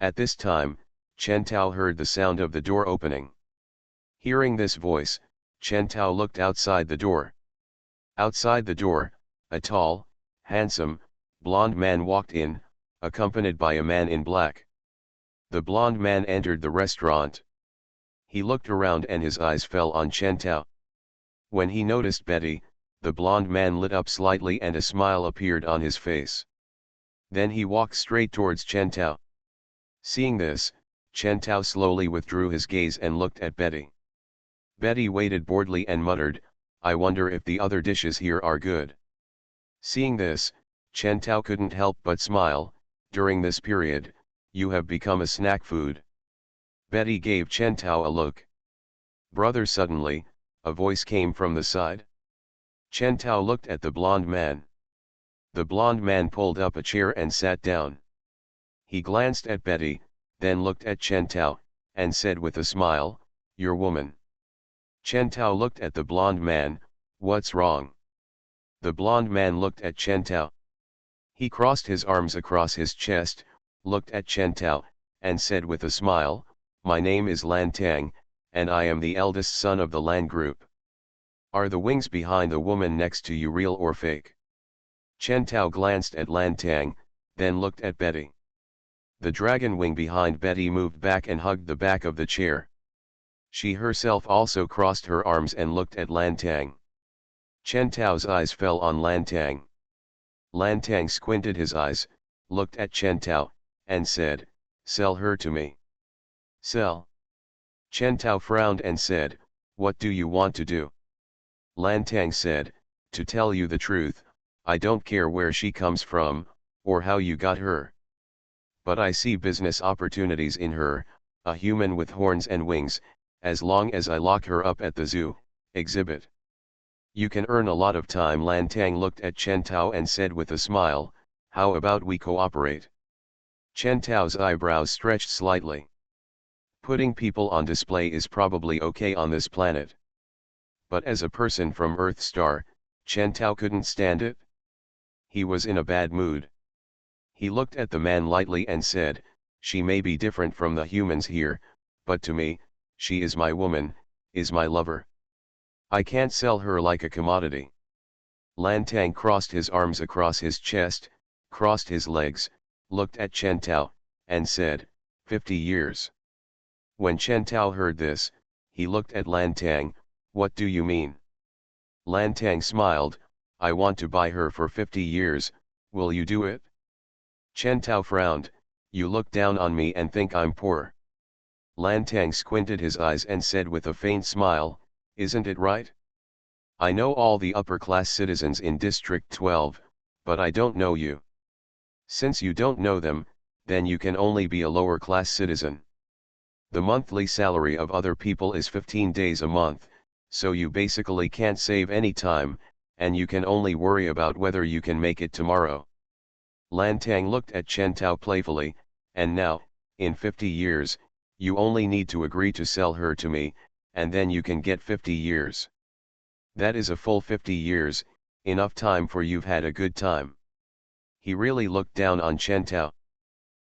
At this time, Chen Tao heard the sound of the door opening. Hearing this voice, Chen Tao looked outside the door. Outside the door, a tall, handsome, blond man walked in, accompanied by a man in black. The blond man entered the restaurant. He looked around and his eyes fell on Chen Tao. When he noticed Betty, the blond man lit up slightly and a smile appeared on his face. Then he walked straight towards Chen Tao. Seeing this, Chen Tao slowly withdrew his gaze and looked at Betty. Betty waited boredly and muttered, "I wonder if the other dishes here are good." Seeing this, Chen Tao couldn't help but smile. During this period, you have become a snack food. Betty gave Chen Tao a look. Brother, suddenly, a voice came from the side. Chen Tao looked at the blond man. The blond man pulled up a chair and sat down. He glanced at Betty, then looked at Chen Tao, and said with a smile, "Your woman." Chen Tao looked at the blond man. "What's wrong?" The blond man looked at Chen Tao. He crossed his arms across his chest, looked at Chen Tao, and said with a smile, "My name is Lan Tang, and I am the eldest son of the Lan group. Are the wings behind the woman next to you real or fake?" Chen Tao glanced at Lan Tang, then looked at Betty. The dragon wing behind Betty moved back and hugged the back of the chair. She herself also crossed her arms and looked at Lan Tang. Chen Tao's eyes fell on Lan Tang. Lan Tang squinted his eyes, looked at Chen Tao, and said, "Sell her to me." "Sell?" Chen Tao frowned and said, "What do you want to do?" Lan Tang said, "To tell you the truth, I don't care where she comes from, or how you got her. But I see business opportunities in her, a human with horns and wings, as long as I lock her up at the zoo exhibit. You can earn a lot of time." Lan Tang looked at Chen Tao and said with a smile, "How about we cooperate?" Chen Tao's eyebrows stretched slightly. Putting people on display is probably okay on this planet. But as a person from Earth Star, Chen Tao couldn't stand it. He was in a bad mood. He looked at the man lightly and said, "She may be different from the humans here, but to me, she is my woman, is my lover. I can't sell her like a commodity." Lan Tang crossed his arms across his chest, crossed his legs, looked at Chen Tao, and said, 50 years. When Chen Tao heard this, he looked at Lan Tang. "What do you mean?" Lan Tang smiled, "I want to buy her for 50 years, will you do it?" Chen Tao frowned, "You look down on me and think I'm poor." Lan Tang squinted his eyes and said with a faint smile, "Isn't it right? I know all the upper-class citizens in District 12, but I don't know you. Since you don't know them, then you can only be a lower-class citizen. The monthly salary of other people is 15 days a month, so you basically can't save any time, and you can only worry about whether you can make it tomorrow." Lan Tang looked at Chen Tao playfully, "And now, in 50 years, you only need to agree to sell her to me, and then you can get 50 years. That is a full 50 years, enough time for you've had a good time." He really looked down on Chen Tao.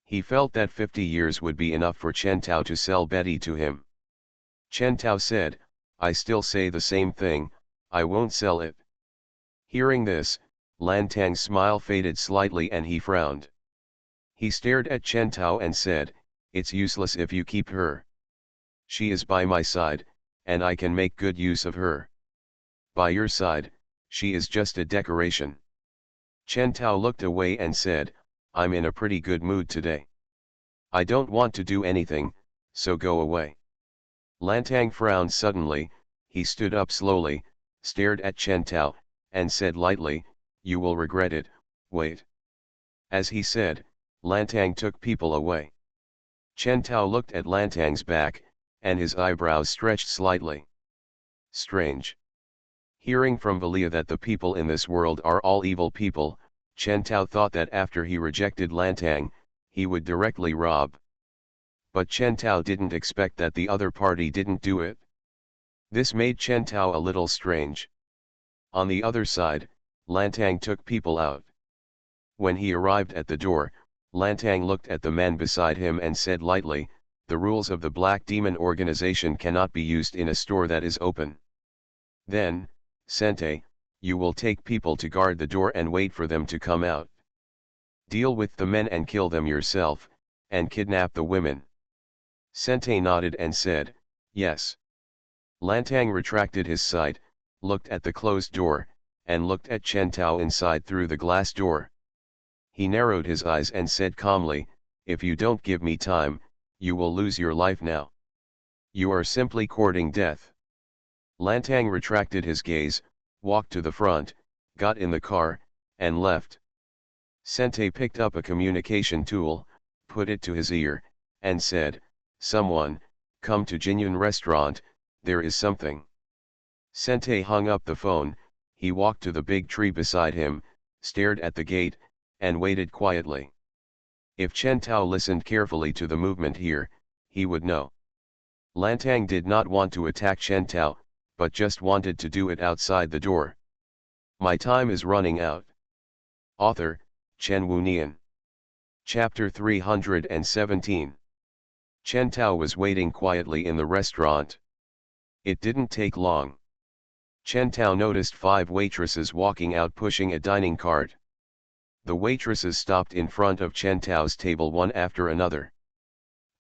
He felt that 50 years would be enough for Chen Tao to sell Betty to him. Chen Tao said, "I still say the same thing, I won't sell it." Hearing this, Lan Tang's smile faded slightly and he frowned. He stared at Chen Tao and said, "It's useless if you keep her. She is by my side, and I can make good use of her. By your side, she is just a decoration." Chen Tao looked away and said, "I'm in a pretty good mood today. I don't want to do anything, so go away." Lan Tang frowned suddenly. He stood up slowly, stared at Chen Tao, and said lightly, "You will regret it, wait." As he said, Lan Tang took people away. Chen Tao looked at Lan Tang's back, and his eyebrows stretched slightly. Strange. Hearing from Valia that the people in this world are all evil people, Chen Tao thought that after he rejected Lan Tang, he would directly rob. But Chen Tao didn't expect that the other party didn't do it. This made Chen Tao a little strange. On the other side, Lantang took people out. When he arrived at the door, Lantang looked at the man beside him and said lightly, "The rules of the Black Demon organization cannot be used in a store that is open." Then, Sente, you will take people to guard the door and wait for them to come out. Deal with the men and kill them yourself, and kidnap the women. Sente nodded and said, "Yes." Lantang retracted his sight, looked at the closed door, and looked at Chen Tao inside through the glass door. He narrowed his eyes and said calmly, "If you don't give me time, you will lose your life now. You are simply courting death." Lantang retracted his gaze, walked to the front, got in the car, and left. Sente picked up a communication tool, put it to his ear, and said, "Someone, come to Jinyun restaurant, there is something." Sente hung up the phone, he walked to the big tree beside him, stared at the gate, and waited quietly. If Chen Tao listened carefully to the movement here, he would know. Lantang did not want to attack Chen Tao, but just wanted to do it outside the door. My time is running out. Author, Chen Wunian. Chapter 317. Chen Tao was waiting quietly in the restaurant. It didn't take long. Chen Tao noticed 5 waitresses walking out pushing a dining cart. The waitresses stopped in front of Chen Tao's table one after another.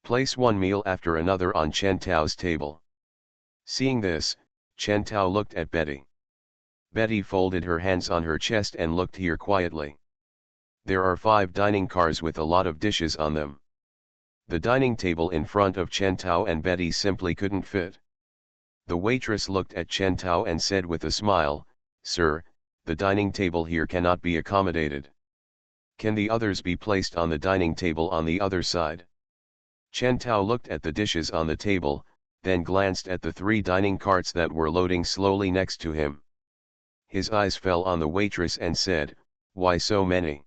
Place one meal after another on Chen Tao's table. Seeing this, Chen Tao looked at Betty. Betty folded her hands on her chest and looked here quietly. There are 5 dining cars with a lot of dishes on them. The dining table in front of Chen Tao and Betty simply couldn't fit. The waitress looked at Chen Tao and said with a smile, "Sir, the dining table here cannot be accommodated. Can the others be placed on the dining table on the other side?" Chen Tao looked at the dishes on the table, then glanced at the 3 dining carts that were loading slowly next to him. His eyes fell on the waitress and said, "Why so many?"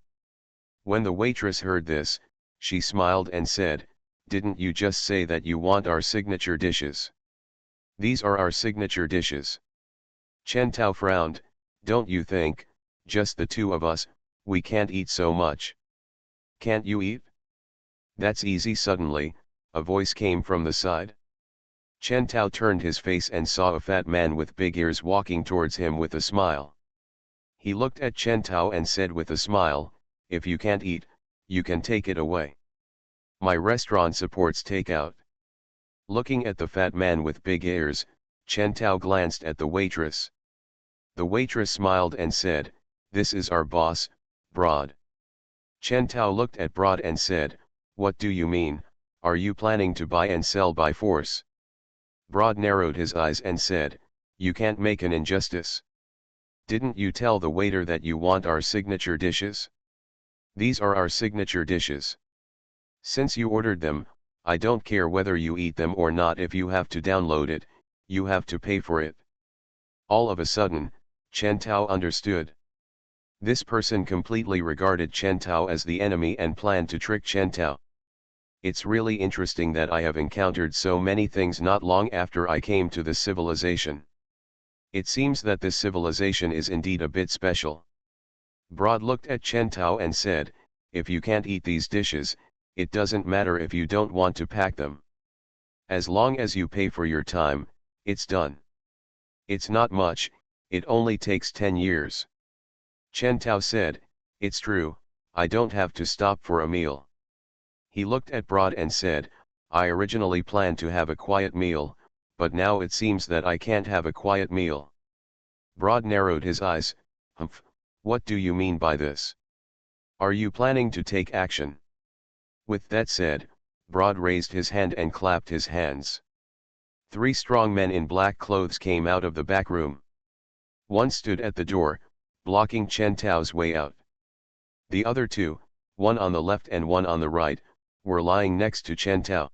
When the waitress heard this, she smiled and said, "Didn't you just say that you want our signature dishes? These are our signature dishes." Chen Tao frowned, "Don't you think, just the 2 of us, we can't eat so much? Can't you eat?" "That's easy." Suddenly, a voice came from the side. Chen Tao turned his face and saw a fat man with big ears walking towards him with a smile. He looked at Chen Tao and said with a smile, "If you can't eat, you can take it away. My restaurant supports takeout." Looking at the fat man with big ears, Chen Tao glanced at the waitress. The waitress smiled and said, "This is our boss, Broad." Chen Tao looked at Broad and said, "What do you mean, are you planning to buy and sell by force?" Broad narrowed his eyes and said, "You can't make an injustice. Didn't you tell the waiter that you want our signature dishes? These are our signature dishes. Since you ordered them, I don't care whether you eat them or not. If you have to download it, you have to pay for it." All of a sudden, Chen Tao understood. This person completely regarded Chen Tao as the enemy and planned to trick Chen Tao. It's really interesting that I have encountered so many things not long after I came to this civilization. It seems that this civilization is indeed a bit special. Broad looked at Chen Tao and said, "If you can't eat these dishes, it doesn't matter if you don't want to pack them. As long as you pay for your time, it's done. It's not much, it only takes 10 years. Chen Tao said, "It's true, I don't have to stop for a meal." He looked at Broad and said, "I originally planned to have a quiet meal, but now it seems that I can't have a quiet meal." Broad narrowed his eyes, "Humph, what do you mean by this? Are you planning to take action?" With that said, Broad raised his hand and clapped his hands. 3 strong men in black clothes came out of the back room. One stood at the door, blocking Chen Tao's way out. The other 2, one on the left and one on the right, were lying next to Chen Tao.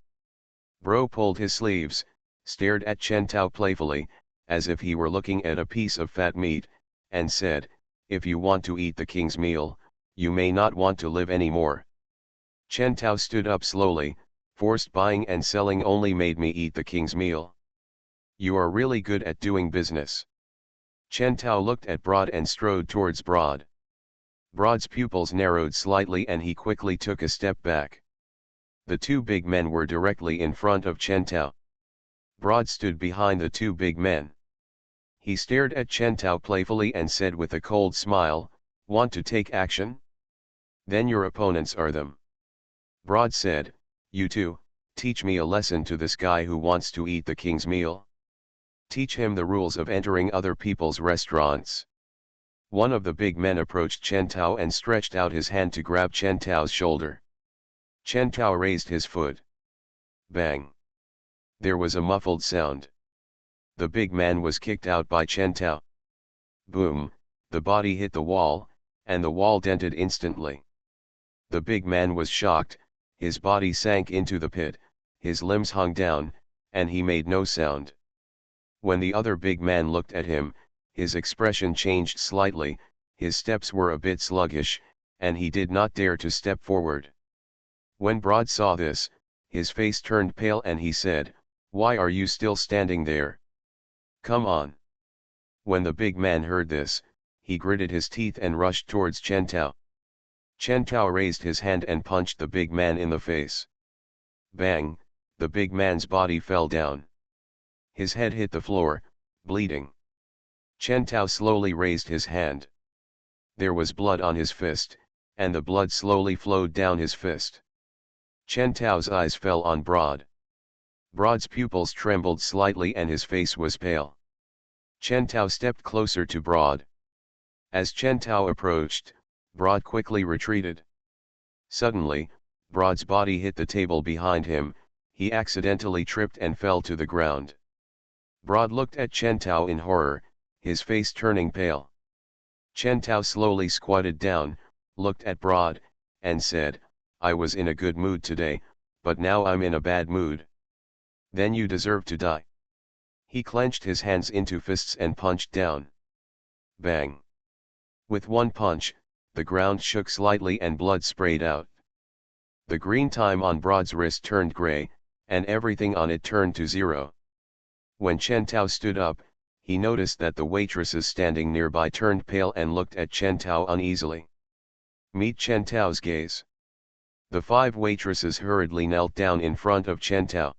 Bro pulled his sleeves, stared at Chen Tao playfully, as if he were looking at a piece of fat meat, and said, "If you want to eat the king's meal, you may not want to live anymore." Chen Tao stood up slowly, Forced buying and selling only made me eat the king's meal. You are really good at doing business. Chen Tao looked at Broad and strode towards Broad. Broad's pupils narrowed slightly and he quickly took a step back. The two big men were directly in front of Chen Tao. Broad stood behind the two big men. He stared at Chen Tao playfully and said with a cold smile, "Want to take action? Then your opponents are them." Broad said, "You two, teach me a lesson to this guy who wants to eat the king's meal. Teach him the rules of entering other people's restaurants." One of the big men approached Chen Tao and stretched out his hand to grab Chen Tao's shoulder. Chen Tao raised his foot. Bang! There was a muffled sound. The big man was kicked out by Chen Tao. Boom! The body hit the wall, and the wall dented instantly. The big man was shocked, his body sank into the pit, his limbs hung down, and he made no sound. When the other big man looked at him, his expression changed slightly, his steps were a bit sluggish, and he did not dare to step forward. When Broad saw this, his face turned pale and he said, "Why are you still standing there? Come on." When the big man heard this, he gritted his teeth and rushed towards Chen Tao. Chen Tao raised his hand and punched the big man in the face. Bang! The big man's body fell down. His head hit the floor, bleeding. Chen Tao slowly raised his hand. There was blood on his fist, and the blood slowly flowed down his fist. Chen Tao's eyes fell on Broad. Broad's pupils trembled slightly and his face was pale. Chen Tao stepped closer to Broad. As Chen Tao approached, Broad quickly retreated. Suddenly, Broad's body hit the table behind him, he accidentally tripped and fell to the ground. Broad looked at Chen Tao in horror, his face turning pale. Chen Tao slowly squatted down, looked at Broad, and said, "I was in a good mood today, but now I'm in a bad mood." "Then you deserve to die." He clenched his hands into fists and punched down. Bang! With one punch, the ground shook slightly and blood sprayed out. The green time on Broad's wrist turned gray, and everything on it turned to 0. When Chen Tao stood up, he noticed that the waitresses standing nearby turned pale and looked at Chen Tao uneasily. Meet Chen Tao's gaze. The 5 waitresses hurriedly knelt down in front of Chen Tao.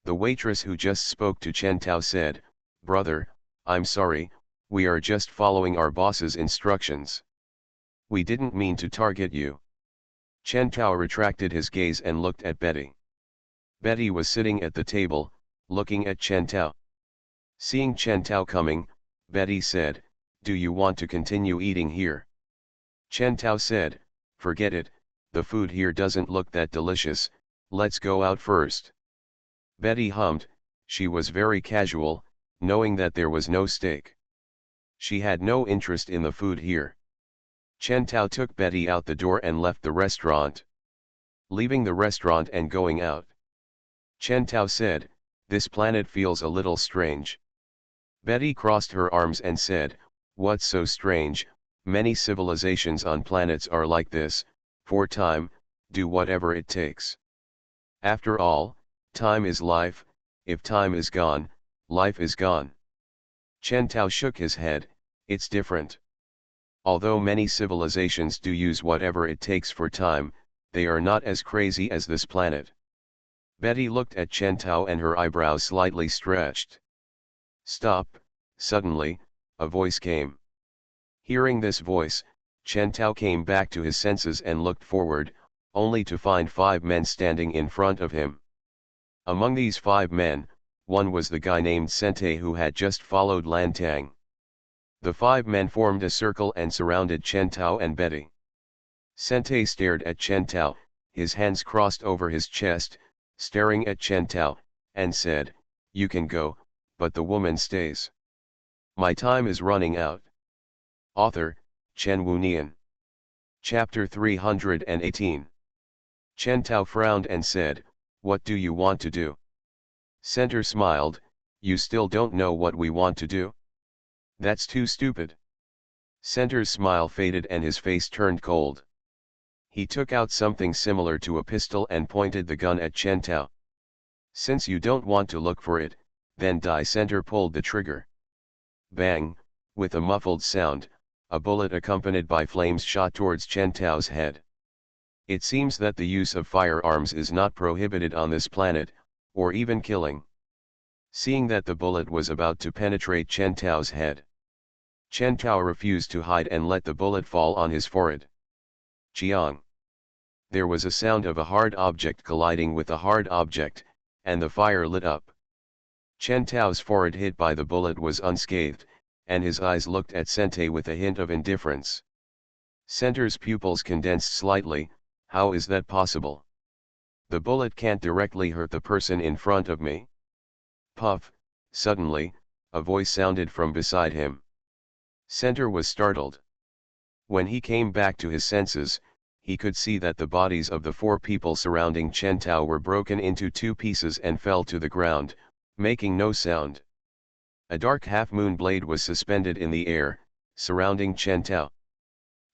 The waitress who just spoke to Chen Tao said, "Brother, I'm sorry, we are just following our boss's instructions. We didn't mean to target you." Chen Tao retracted his gaze and looked at Betty. Betty was sitting at the table, looking at Chen Tao. Seeing Chen Tao coming, Betty said, "Do you want to continue eating here?" Chen Tao said, "Forget it, the food here doesn't look that delicious, let's go out first." Betty hummed, she was very casual, knowing that there was no steak. She had no interest in the food here. Chen Tao took Betty out the door and left the restaurant. Leaving the restaurant and going out, Chen Tao said, "This planet feels a little strange." Betty crossed her arms and said, "What's so strange? Many civilizations on planets are like this, for time, do whatever it takes. After all, time is life, if time is gone, life is gone." Chen Tao shook his head, "It's different. Although many civilizations do use whatever it takes for time, they are not as crazy as this planet." Betty looked at Chen Tao and her eyebrows slightly stretched. "Stop!" Suddenly, a voice came. Hearing this voice, Chen Tao came back to his senses and looked forward, only to find 5 men standing in front of him. Among these 5 men, one was the guy named Sente who had just followed Lan Tang. The 5 men formed a circle and surrounded Chen Tao and Betty. Sente stared at Chen Tao, his hands crossed over his chest, staring at Chen Tao, and said, "You can go, but the woman stays. My time is running out." Author, Chen Wunian. Chapter 318. Chen Tao frowned and said, "What do you want to do?" Center smiled, "You still don't know what we want to do? That's too stupid." Center's smile faded and his face turned cold. He took out something similar to a pistol and pointed the gun at Chen Tao. Since you don't want to look for it, then die. Center pulled the trigger. Bang, with a muffled sound, a bullet accompanied by flames shot towards Chen Tao's head. It seems that the use of firearms is not prohibited on this planet, or even killing. Seeing that the bullet was about to penetrate Chen Tao's head, Chen Tao refused to hide and let the bullet fall on his forehead. Chiang. There was a sound of a hard object colliding with a hard object, and the fire lit up. Chen Tao's forehead hit by the bullet was unscathed, and his eyes looked at Sente with a hint of indifference. Center's pupils condensed slightly. How is that possible? The bullet can't directly hurt the person in front of me. Puff, suddenly, a voice sounded from beside him. Center was startled. When he came back to his senses, he could see that the bodies of the 4 people surrounding Chen Tao were broken into 2 pieces and fell to the ground, making no sound. A dark half-moon blade was suspended in the air, surrounding Chen Tao.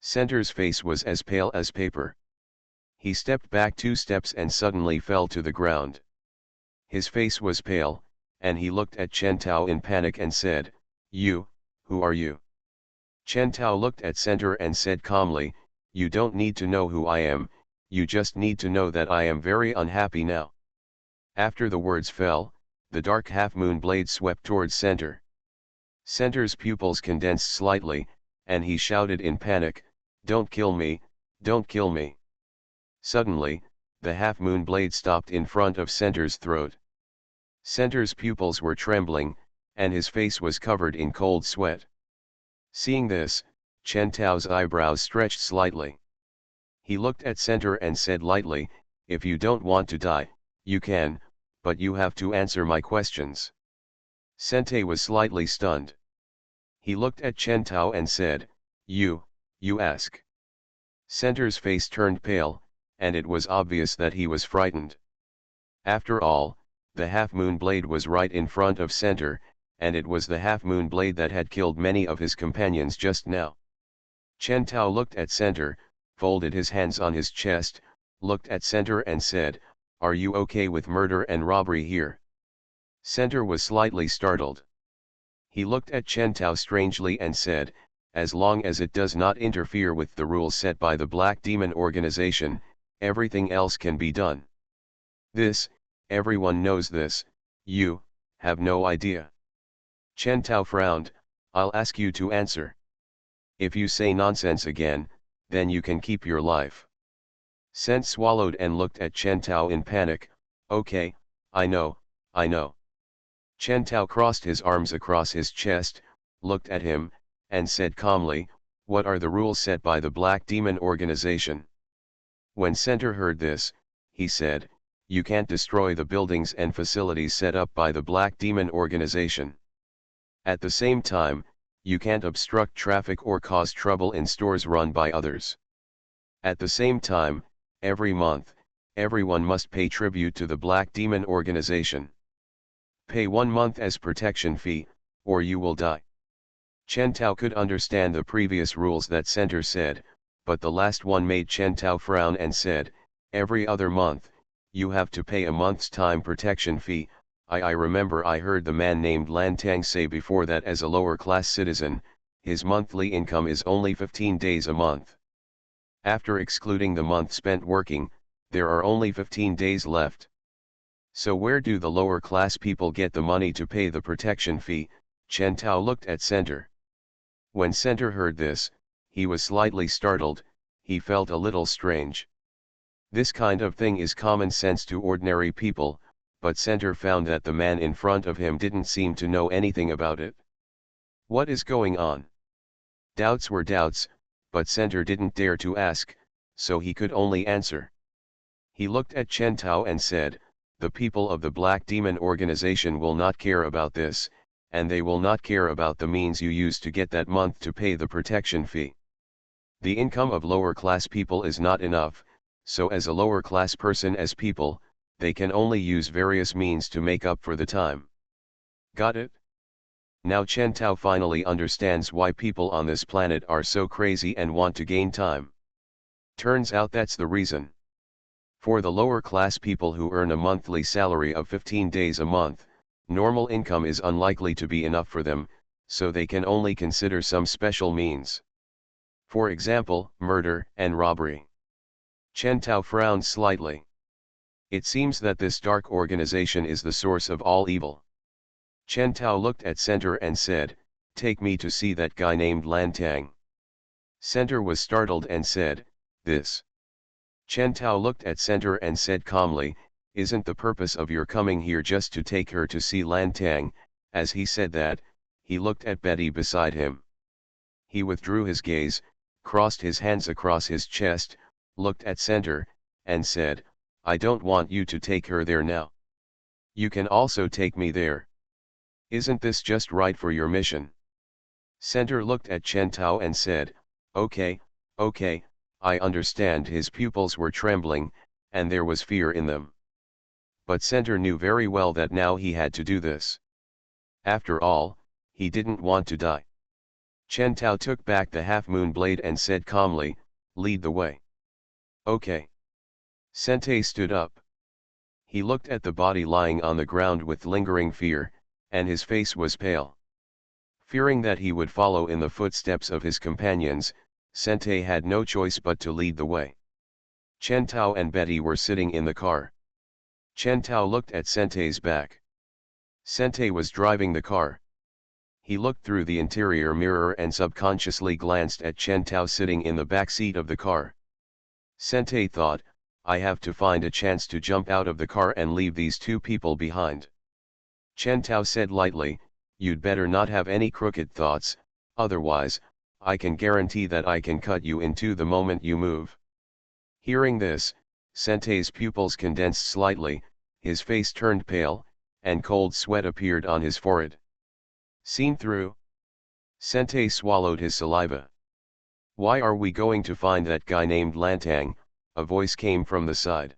Center's face was as pale as paper. He stepped back 2 steps and suddenly fell to the ground. His face was pale, and he looked at Chen Tao in panic and said, "You, who are you?" Chen Tao looked at Center and said calmly, "You don't need to know who I am, you just need to know that I am very unhappy now." After the words fell, the dark half-moon blade swept towards Center. Center's pupils condensed slightly, and he shouted in panic, "Don't kill me, don't kill me." Suddenly, the half-moon blade stopped in front of Center's throat. Center's pupils were trembling, and his face was covered in cold sweat. Seeing this, Chen Tao's eyebrows stretched slightly. He looked at Center and said lightly, "If you don't want to die, you can, but you have to answer my questions." Sente was slightly stunned. He looked at Chen Tao and said, You ask." Center's face turned pale, and it was obvious that he was frightened. After all, the half-moon blade was right in front of Center, and it was the half-moon blade that had killed many of his companions just now. Chen Tao looked at Center, folded his hands on his chest, looked at Center and said, "Are you okay with murder and robbery here?" Center was slightly startled. He looked at Chen Tao strangely and said, "As long as it does not interfere with the rules set by the Black Demon organization, everything else can be done." This, everyone knows this, you have no idea. Chen Tao frowned, "I'll ask you to answer. If you say nonsense again, then you can keep your life." Cent swallowed and looked at Chen Tao in panic, "Okay, I know. Chen Tao crossed his arms across his chest, looked at him, and said calmly, "What are the rules set by the Black Demon organization?" When Center heard this, he said, "You can't destroy the buildings and facilities set up by the Black Demon organization. At the same time, you can't obstruct traffic or cause trouble in stores run by others. At the same time, every month, everyone must pay tribute to the Black Demon organization. Pay 1 month as protection fee, or you will die." Chen Tao could understand the previous rules that Center said, but the last one made Chen Tao frown and said, "Every other month, you have to pay a month's time protection fee. I remember I heard the man named Lan Tang say before that as a lower-class citizen, his monthly income is only 15 days a month. After excluding the month spent working, there are only 15 days left. So where do the lower-class people get the money to pay the protection fee?" Chen Tao looked at Center. When Center heard this, he was slightly startled, he felt a little strange. This kind of thing is common sense to ordinary people, but Center found that the man in front of him didn't seem to know anything about it. What is going on? Doubts were doubts, but Center didn't dare to ask, so he could only answer. He looked at Chen Tao and said, "The people of the Black Demon organization will not care about this, and they will not care about the means you use to get that month to pay the protection fee. The income of lower class people is not enough, so as a lower class person as people, they can only use various means to make up for the time. Got it?" Now Chen Tao finally understands why people on this planet are so crazy and want to gain time. Turns out that's the reason. For the lower class people who earn a monthly salary of 15 days a month, normal income is unlikely to be enough for them, so they can only consider some special means. For example, murder and robbery. Chen Tao frowned slightly. It seems that this dark organization is the source of all evil. Chen Tao looked at Center and said, "Take me to see that guy named Lan Tang." Center was startled and said, "This." Chen Tao looked at Center and said calmly, "Isn't the purpose of your coming here just to take her to see Lan Tang?" As he said that, he looked at Betty beside him. He withdrew his gaze, crossed his hands across his chest, looked at Center, and said, "I don't want you to take her there now. You can also take me there. Isn't this just right for your mission?" Center looked at Chen Tao and said, okay, I understand." His pupils were trembling, and there was fear in them. But Center knew very well that now he had to do this. After all, he didn't want to die. Chen Tao took back the half-moon blade and said calmly, "Lead the way." "Okay." Sente stood up. He looked at the body lying on the ground with lingering fear, and his face was pale. Fearing that he would follow in the footsteps of his companions, Sente had no choice but to lead the way. Chen Tao and Betty were sitting in the car. Chen Tao looked at Sente's back. Sente was driving the car. He looked through the interior mirror and subconsciously glanced at Chen Tao sitting in the back seat of the car. Sente thought, "I have to find a chance to jump out of the car and leave these two people behind." Chen Tao said lightly, "You'd better not have any crooked thoughts, otherwise, I can guarantee that I can cut you in two the moment you move." Hearing this, Sente's pupils condensed slightly, his face turned pale, and cold sweat appeared on his forehead. "Seen through?" Sente swallowed his saliva. "Why are we going to find that guy named Lantang?" a voice came from the side.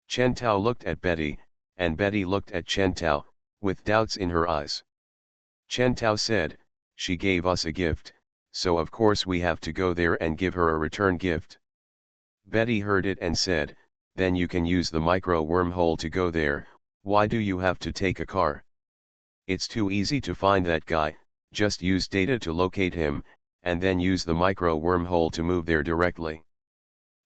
Chen Tao looked at Betty, and Betty looked at Chen Tao, with doubts in her eyes. Chen Tao said, "She gave us a gift, so of course we have to go there and give her a return gift." Betty heard it and said, "Then you can use the micro wormhole to go there. Why do you have to take a car? It's too easy to find that guy, just use data to locate him, and then use the micro wormhole to move there directly."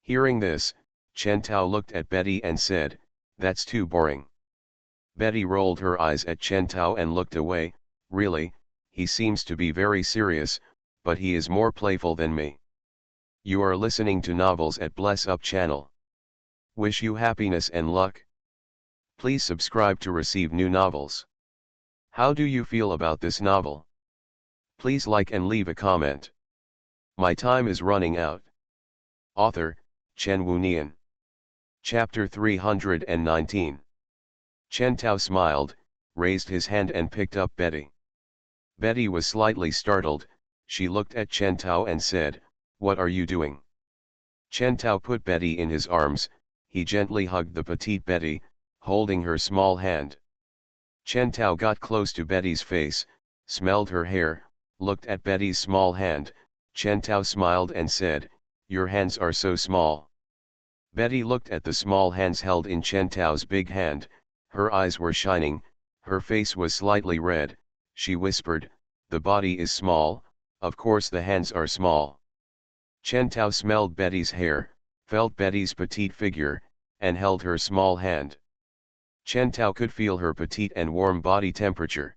Hearing this, Chen Tao looked at Betty and said, "That's too boring." Betty rolled her eyes at Chen Tao and looked away. "Really, he seems to be very serious, but he is more playful than me." You are listening to Novels at Bless Up channel. Wish you happiness and luck. Please subscribe to receive new novels. How do you feel about this novel? Please like and leave a comment. My time is running out. Author, Chen Wunian. Chapter 319. Chen Tao smiled, raised his hand and picked up Betty. Betty was slightly startled. She looked at Chen Tao and said, "What are you doing?" Chen Tao put Betty in his arms. He gently hugged the petite Betty, holding her small hand. Chen Tao got close to Betty's face, smelled her hair, looked at Betty's small hand. Chen Tao smiled and said, "Your hands are so small." Betty looked at the small hands held in Chen Tao's big hand. Her eyes were shining, her face was slightly red. She whispered, "The body is small, of course the hands are small." Chen Tao smelled Betty's hair, felt Betty's petite figure, and held her small hand. Chen Tao could feel her petite and warm body temperature.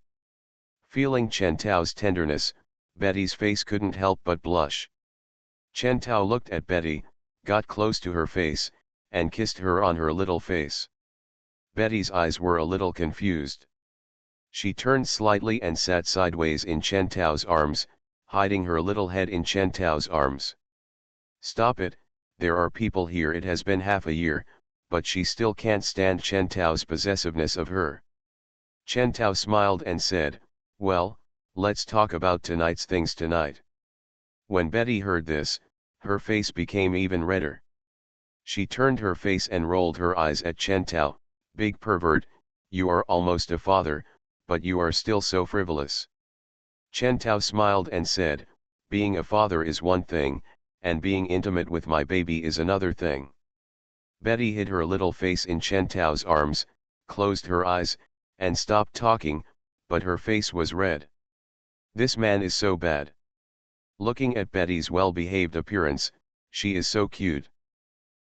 Feeling Chen Tao's tenderness, Betty's face couldn't help but blush. Chen Tao looked at Betty, got close to her face, and kissed her on her little face. Betty's eyes were a little confused. She turned slightly and sat sideways in Chen Tao's arms, hiding her little head in Chen Tao's arms. "Stop it, there are people here." It has been half a year, but she still can't stand Chen Tao's possessiveness of her. Chen Tao smiled and said, "Well, let's talk about tonight's things tonight." When Betty heard this, her face became even redder. She turned her face and rolled her eyes at Chen Tao. "Big pervert, you are almost a father, but you are still so frivolous." Chen Tao smiled and said, "Being a father is one thing, and being intimate with my baby is another thing. Betty hid her little face in Chen Tao's arms, closed her eyes, and stopped talking, but her face was red. This man is so bad. Looking at Betty's well-behaved appearance, she is so cute.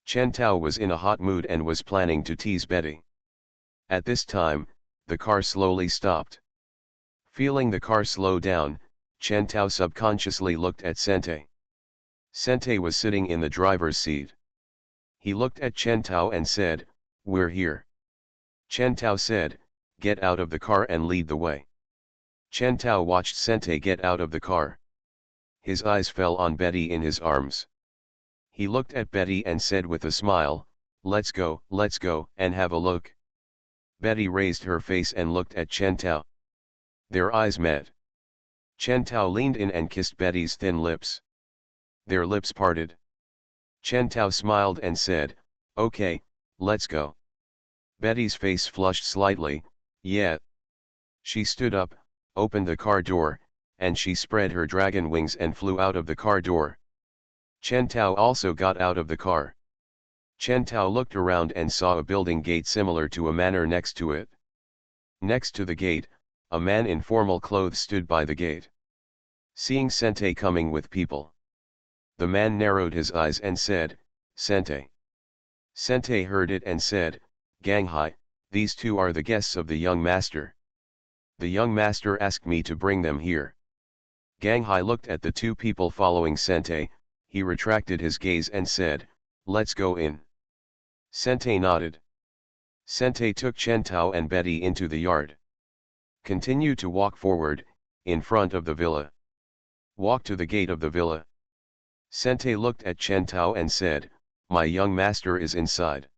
Chen Tao was in a hot mood and was planning to tease Betty. At this time, the car slowly stopped. Feeling the car slow down, Chen Tao subconsciously looked at Sente. Sente was sitting in the driver's seat. He looked at Chen Tao and said, "We're here." Chen Tao said, "Get out of the car and lead the way." Chen Tao watched Sente get out of the car. His eyes fell on Betty in his arms. He looked at Betty and said with a smile, let's go, and have a look." Betty raised her face and looked at Chen Tao. Their eyes met. Chen Tao leaned in and kissed Betty's thin lips. Their lips parted. Chen Tao smiled and said, "Okay, let's go." Betty's face flushed slightly, "Yeah." She stood up, opened the car door, and she spread her dragon wings and flew out of the car door. Chen Tao also got out of the car. Chen Tao looked around and saw a building gate similar to a manor next to it. Next to the gate, a man in formal clothes stood by the gate. Seeing Sente coming with people, the man narrowed his eyes and said, "Sente." Sente heard it and said, "Ganghai, these two are the guests of the young master. The young master asked me to bring them here." Ganghai looked at the two people following Sente, he retracted his gaze and said, "Let's go in." Sente nodded. Sente took Chen Tao and Betty into the yard. Continue to walk forward, in front of the villa. Walk to the gate of the villa. Sente looked at Chen Tao and said, "My young master is inside."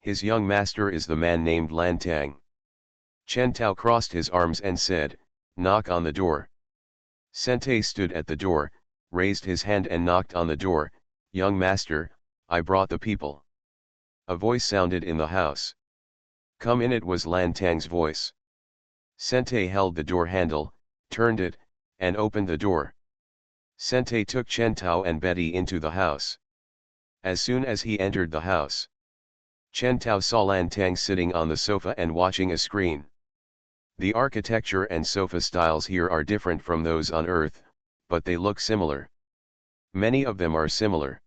His young master is the man named Lan Tang. Chen Tao crossed his arms and said, "Knock on the door." Sente stood at the door, raised his hand and knocked on the door. "Young master, I brought the people." A voice sounded in the house. "Come in." It was Lan Tang's voice. Sente held the door handle, turned it, and opened the door. Sente took Chen Tao and Betty into the house. As soon as he entered the house, Chen Tao saw Lan Tang sitting on the sofa and watching a screen. The architecture and sofa styles here are different from those on Earth, but they look similar. Many of them are similar.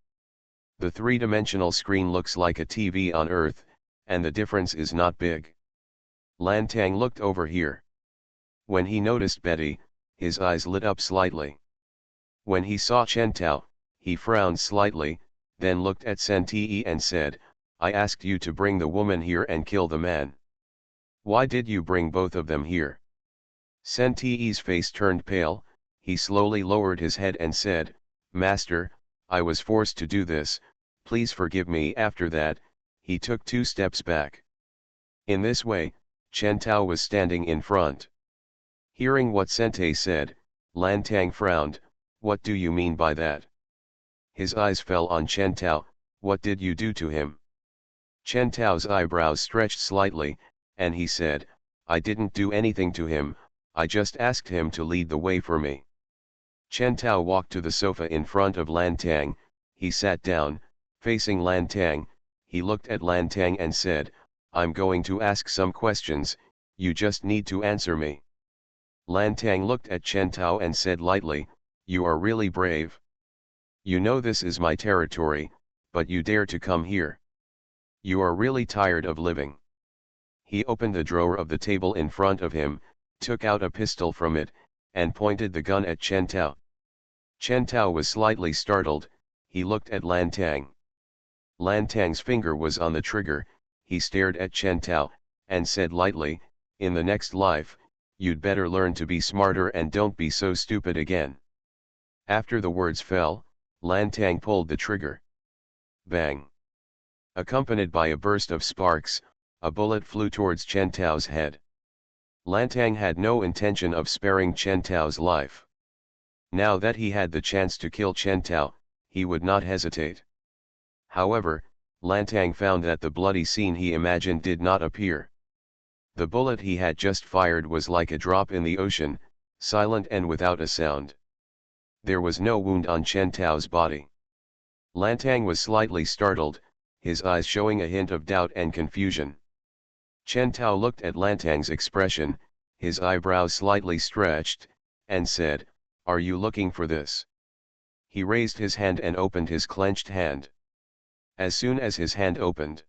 The three-dimensional screen looks like a TV on Earth, and the difference is not big. Lan Tang looked over here. When he noticed Betty, his eyes lit up slightly. When he saw Chen Tao, he frowned slightly, then looked at Sente and said, "I asked you to bring the woman here and kill the man. Why did you bring both of them here?" Sente's face turned pale, he slowly lowered his head and said, "Master, I was forced to do this, please forgive me." After that, he took 2 steps back. In this way, Chen Tao was standing in front. Hearing what Sente said, Lan Tang frowned, "What do you mean by that?" His eyes fell on Chen Tao, "What did you do to him?" Chen Tao's eyebrows stretched slightly, and he said, "I didn't do anything to him, I just asked him to lead the way for me." Chen Tao walked to the sofa in front of Lan Tang, he sat down, facing Lan Tang, he looked at Lan Tang and said, "I'm going to ask some questions, you just need to answer me." Lan Tang looked at Chen Tao and said lightly, "You are really brave. You know this is my territory, but you dare to come here. You are really tired of living." He opened the drawer of the table in front of him, took out a pistol from it, and pointed the gun at Chen Tao. Chen Tao was slightly startled, he looked at Lan Tang. Lan Tang's finger was on the trigger, he stared at Chen Tao, and said lightly, "In the next life, you'd better learn to be smarter and don't be so stupid again." After the words fell, Lan Tang pulled the trigger. Bang! Accompanied by a burst of sparks, a bullet flew towards Chen Tao's head. Lan Tang had no intention of sparing Chen Tao's life. Now that he had the chance to kill Chen Tao, he would not hesitate. However, Lan Tang found that the bloody scene he imagined did not appear. The bullet he had just fired was like a drop in the ocean, silent and without a sound. There was no wound on Chen Tao's body. Lantang was slightly startled, his eyes showing a hint of doubt and confusion. Chen Tao looked at Lantang's expression, his eyebrows slightly stretched, and said, "Are you looking for this?" He raised his hand and opened his clenched hand. As soon as his hand opened,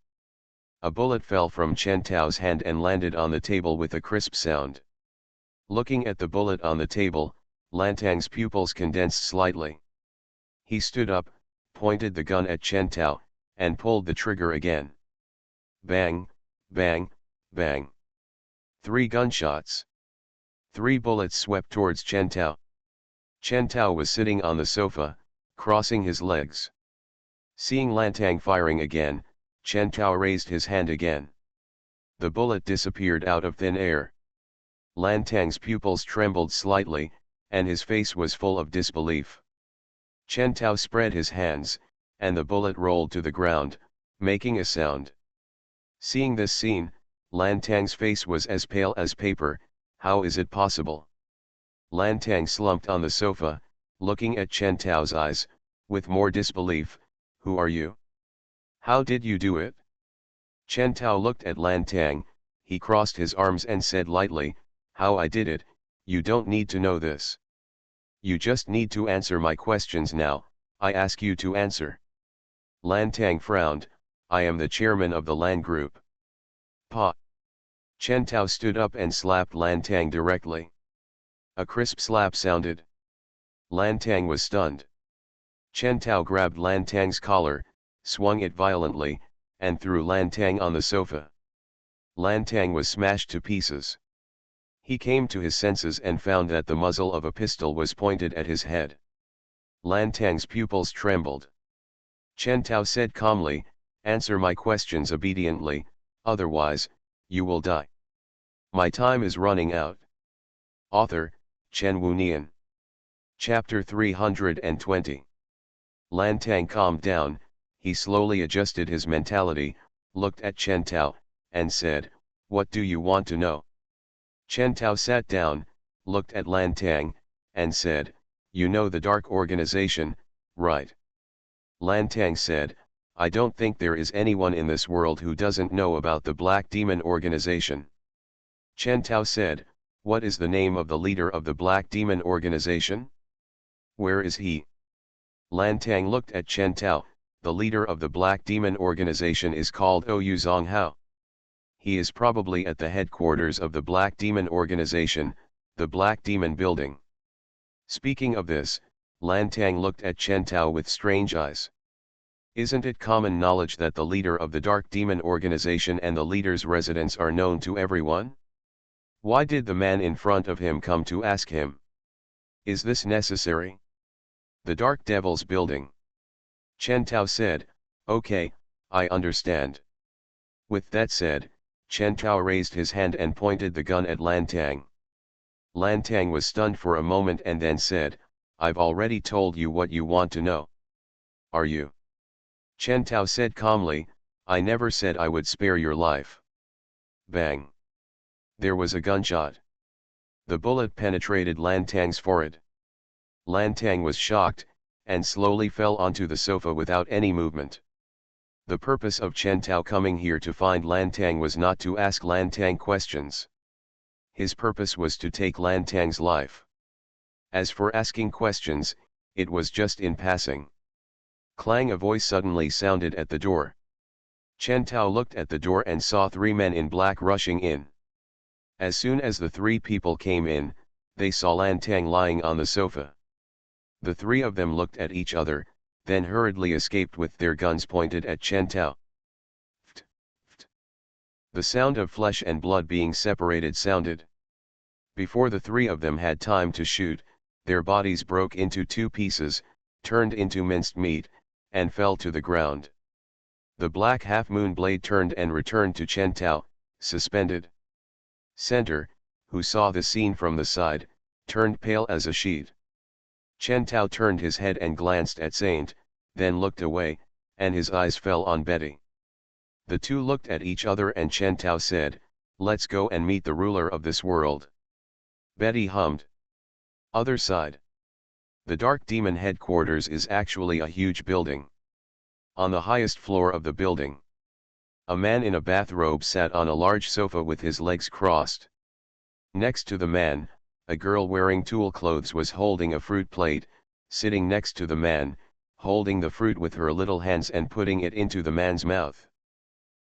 a bullet fell from Chen Tao's hand and landed on the table with a crisp sound. Looking at the bullet on the table, Lantang's pupils condensed slightly. He stood up, pointed the gun at Chen Tao, and pulled the trigger again. Bang, bang, bang. 3 gunshots. 3 bullets swept towards Chen Tao. Chen Tao was sitting on the sofa, crossing his legs. Seeing Lantang firing again, Chen Tao raised his hand again. The bullet disappeared out of thin air. Lantang's pupils trembled slightly, and his face was full of disbelief. Chen Tao spread his hands, and the bullet rolled to the ground, making a sound. Seeing this scene, Lantang's face was as pale as paper. How is it possible? Lantang slumped on the sofa, looking at Chen Tao's eyes, with more disbelief. Who are you? How did you do it? Chen Tao looked at Lantang, he crossed his arms and said lightly, "How I did it, you don't need to know this. You just need to answer my questions now. I ask you to answer." Lantang frowned, "I am the chairman of the Lan group." Pa. Chen Tao stood up and slapped Lantang directly. A crisp slap sounded. Lantang was stunned. Chen Tao grabbed Lantang's collar, swung it violently, and threw Lantang on the sofa. Lantang was smashed to pieces. He came to his senses and found that the muzzle of a pistol was pointed at his head. Lantang's pupils trembled. Chen Tao said calmly, "Answer my questions obediently, otherwise, you will die. My time is running out." Author, Chen Wunian. Chapter 320. Lantang calmed down, he slowly adjusted his mentality, looked at Chen Tao, and said, "What do you want to know?" Chen Tao sat down, looked at Lantang, and said, "You know the Dark Organization, right?" Lantang said, "I don't think there is anyone in this world who doesn't know about the Black Demon Organization." Chen Tao said, "What is the name of the leader of the Black Demon Organization? Where is he?" Lantang looked at Chen Tao, "The leader of the Black Demon Organization is called Oyu Zonghao. He is probably at the headquarters of the Black Demon Organization, the Black Demon Building." Speaking of this, Lantang looked at Chen Tao with strange eyes. "Isn't it common knowledge that the leader of the Dark Demon Organization and the leader's residence are known to everyone? Why did the man in front of him come to ask him? Is this necessary?" "The Dark Devil's building." Chen Tao said, "Okay, I understand." With that said, Chen Tao raised his hand and pointed the gun at Lantang. Lantang was stunned for a moment and then said, "I've already told you what you want to know. Are you?" Chen Tao said calmly, "I never said I would spare your life." Bang! There was a gunshot. The bullet penetrated Lantang's forehead. Lantang was shocked, and slowly fell onto the sofa without any movement. The purpose of Chen Tao coming here to find Lantang was not to ask Lantang questions. His purpose was to take Lantang's life. As for asking questions, it was just in passing. Clang! A voice suddenly sounded at the door. Chen Tao looked at the door and saw 3 men in black rushing in. As soon as the 3 people came in, they saw Lantang lying on the sofa. The 3 of them looked at each other, then hurriedly escaped with their guns pointed at Chen Tao. Ft, ft. The sound of flesh and blood being separated sounded. Before the 3 of them had time to shoot, their bodies broke into 2 pieces, turned into minced meat, and fell to the ground. The black half-moon blade turned and returned to Chen Tao, suspended. Center, who saw the scene from the side, turned pale as a sheet. Chen Tao turned his head and glanced at Saint, then looked away, and his eyes fell on Betty. The 2 looked at each other and Chen Tao said, "Let's go and meet the ruler of this world." Betty hummed. Other side. The Dark Demon headquarters is actually a huge building. On the highest floor of the building, a man in a bathrobe sat on a large sofa with his legs crossed. Next to the man, a girl wearing tulle clothes was holding a fruit plate, sitting next to the man, holding the fruit with her little hands and putting it into the man's mouth.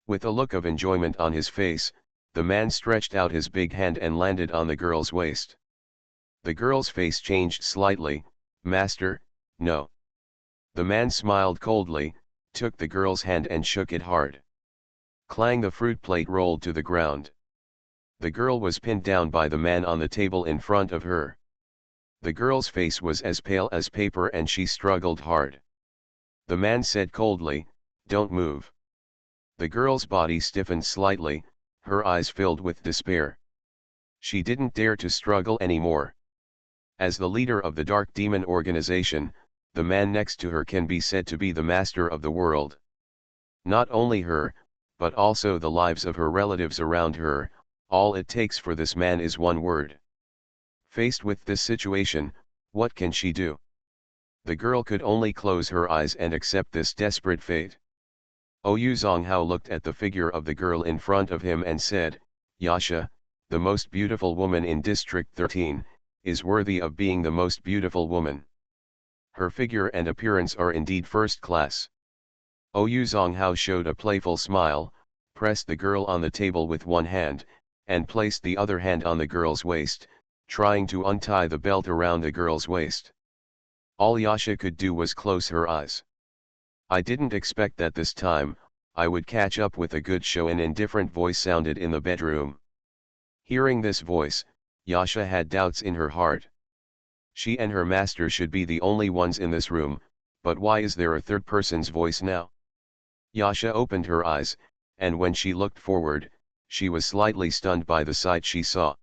With a look of enjoyment on his face, the man stretched out his big hand and landed on the girl's waist. The girl's face changed slightly. "Master, no." The man smiled coldly, took the girl's hand and shook it hard. Clang, the fruit plate rolled to the ground. The girl was pinned down by the man on the table in front of her. The girl's face was as pale as paper and she struggled hard. The man said coldly, "Don't move." The girl's body stiffened slightly, her eyes filled with despair. She didn't dare to struggle anymore. As the leader of the Dark Demon organization, the man next to her can be said to be the master of the world. Not only her, but also the lives of her relatives around her. All it takes for this man is one word. Faced with this situation, what can she do? The girl could only close her eyes and accept this desperate fate. Oyu Zonghao looked at the figure of the girl in front of him and said, "Yasha, the most beautiful woman in District 13, is worthy of being the most beautiful woman. Her figure and appearance are indeed first class." Oyu Zonghao showed a playful smile, pressed the girl on the table with one hand, and placed the other hand on the girl's waist, trying to untie the belt around the girl's waist. All Yasha could do was close her eyes. "I didn't expect that this time, I would catch up with a good show." An indifferent voice sounded in the bedroom. Hearing this voice, Yasha had doubts in her heart. She and her master should be the only ones in this room, but why is there a third person's voice now? Yasha opened her eyes, and when she looked forward, she was slightly stunned by the sight she saw.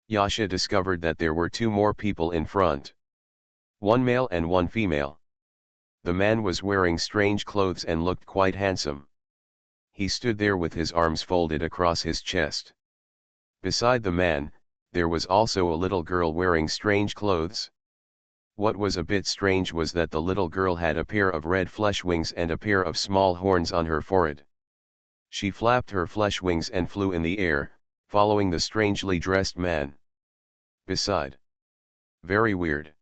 Yasha discovered that there were two more people in front. One male and one female. The man was wearing strange clothes and looked quite handsome. He stood there with his arms folded across his chest. Beside the man, there was also a little girl wearing strange clothes. What was a bit strange was that the little girl had a pair of red flesh wings and a pair of small horns on her forehead. She flapped her flesh wings and flew in the air, following the strangely dressed man. Beside. Very weird.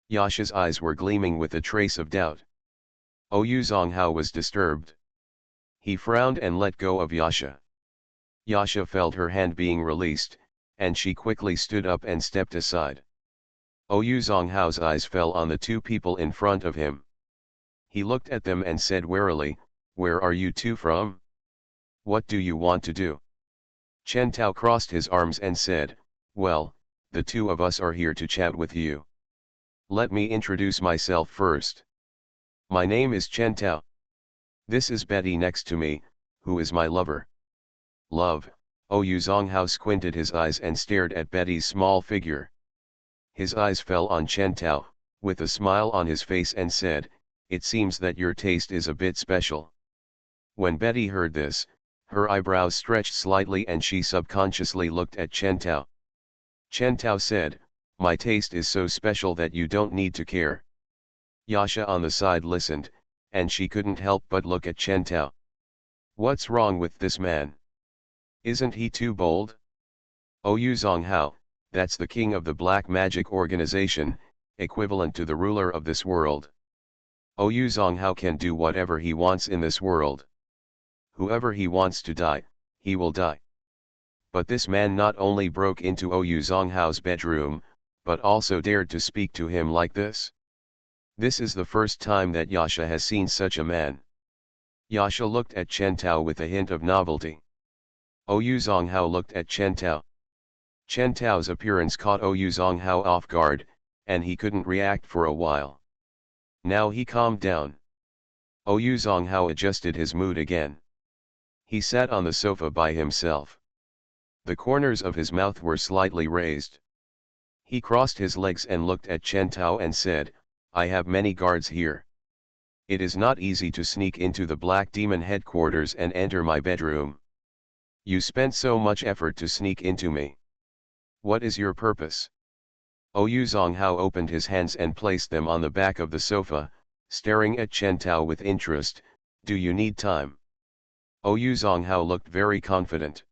Yasha's eyes were gleaming with a trace of doubt. Oyu Zonghao was disturbed. He frowned and let go of Yasha. Yasha felt her hand being released, and she quickly stood up and stepped aside. Oyu Zonghao's eyes fell on the two people in front of him. He looked at them and said warily, "Where are you two from? What do you want to do?" Chen Tao crossed his arms and said, "Well, the two of us are here to chat with you. Let me introduce myself first. My name is Chen Tao. This is Betty next to me, who is my lover." "Love?" Oyu Zonghao squinted his eyes and stared at Betty's small figure. His eyes fell on Chen Tao, with a smile on his face, and said, "It seems that your taste is a bit special." When Betty heard this, her eyebrows stretched slightly and she subconsciously looked at Chen Tao. Chen Tao said, "My taste is so special that you don't need to care." Yasha on the side listened, and she couldn't help but look at Chen Tao. What's wrong with this man? Isn't he too bold? Oyu Zonghao, that's the king of the black magic organization, equivalent to the ruler of this world. Oyu Zonghao can do whatever he wants in this world. Whoever he wants to die, he will die. But this man not only broke into Oyu Zonghao's bedroom, but also dared to speak to him like this. This is the first time that Yasha has seen such a man. Yasha looked at Chen Tao with a hint of novelty. Oyu Zonghao looked at Chen Tao. Chen Tao's appearance caught Oyu Zonghao off guard, and he couldn't react for a while. Now he calmed down. Oyu Zonghao adjusted his mood again. He sat on the sofa by himself. The corners of his mouth were slightly raised. He crossed his legs and looked at Chen Tao and said, "I have many guards here. It is not easy to sneak into the Black Demon headquarters and enter my bedroom. You spent so much effort to sneak into me. What is your purpose?" Oyu Zonghao opened his hands and placed them on the back of the sofa, staring at Chen Tao with interest. Do you need time? Oyu Zonghao looked very confident.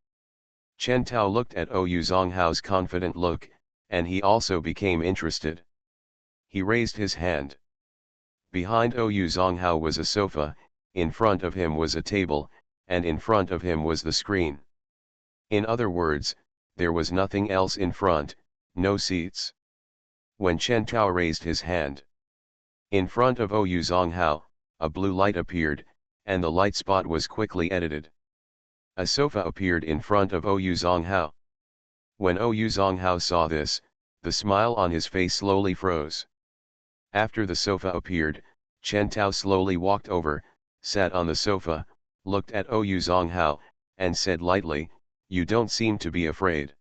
Chen Tao looked at Oyu Zonghao's confident look, and he also became interested. He raised his hand. Behind Oyu Zonghao was a sofa, in front of him was a table, and in front of him was the screen. In other words, there was nothing else in front, no seats. When Chen Tao raised his hand, in front of Oyu Zonghao, a blue light appeared, and the light spot was quickly edited. A sofa appeared in front of Oyu Zonghao. When Oyu Zonghao saw this, the smile on his face slowly froze. After the sofa appeared, Chen Tao slowly walked over, sat on the sofa, looked at Oyu Zonghao, and said lightly, "You don't seem to be afraid."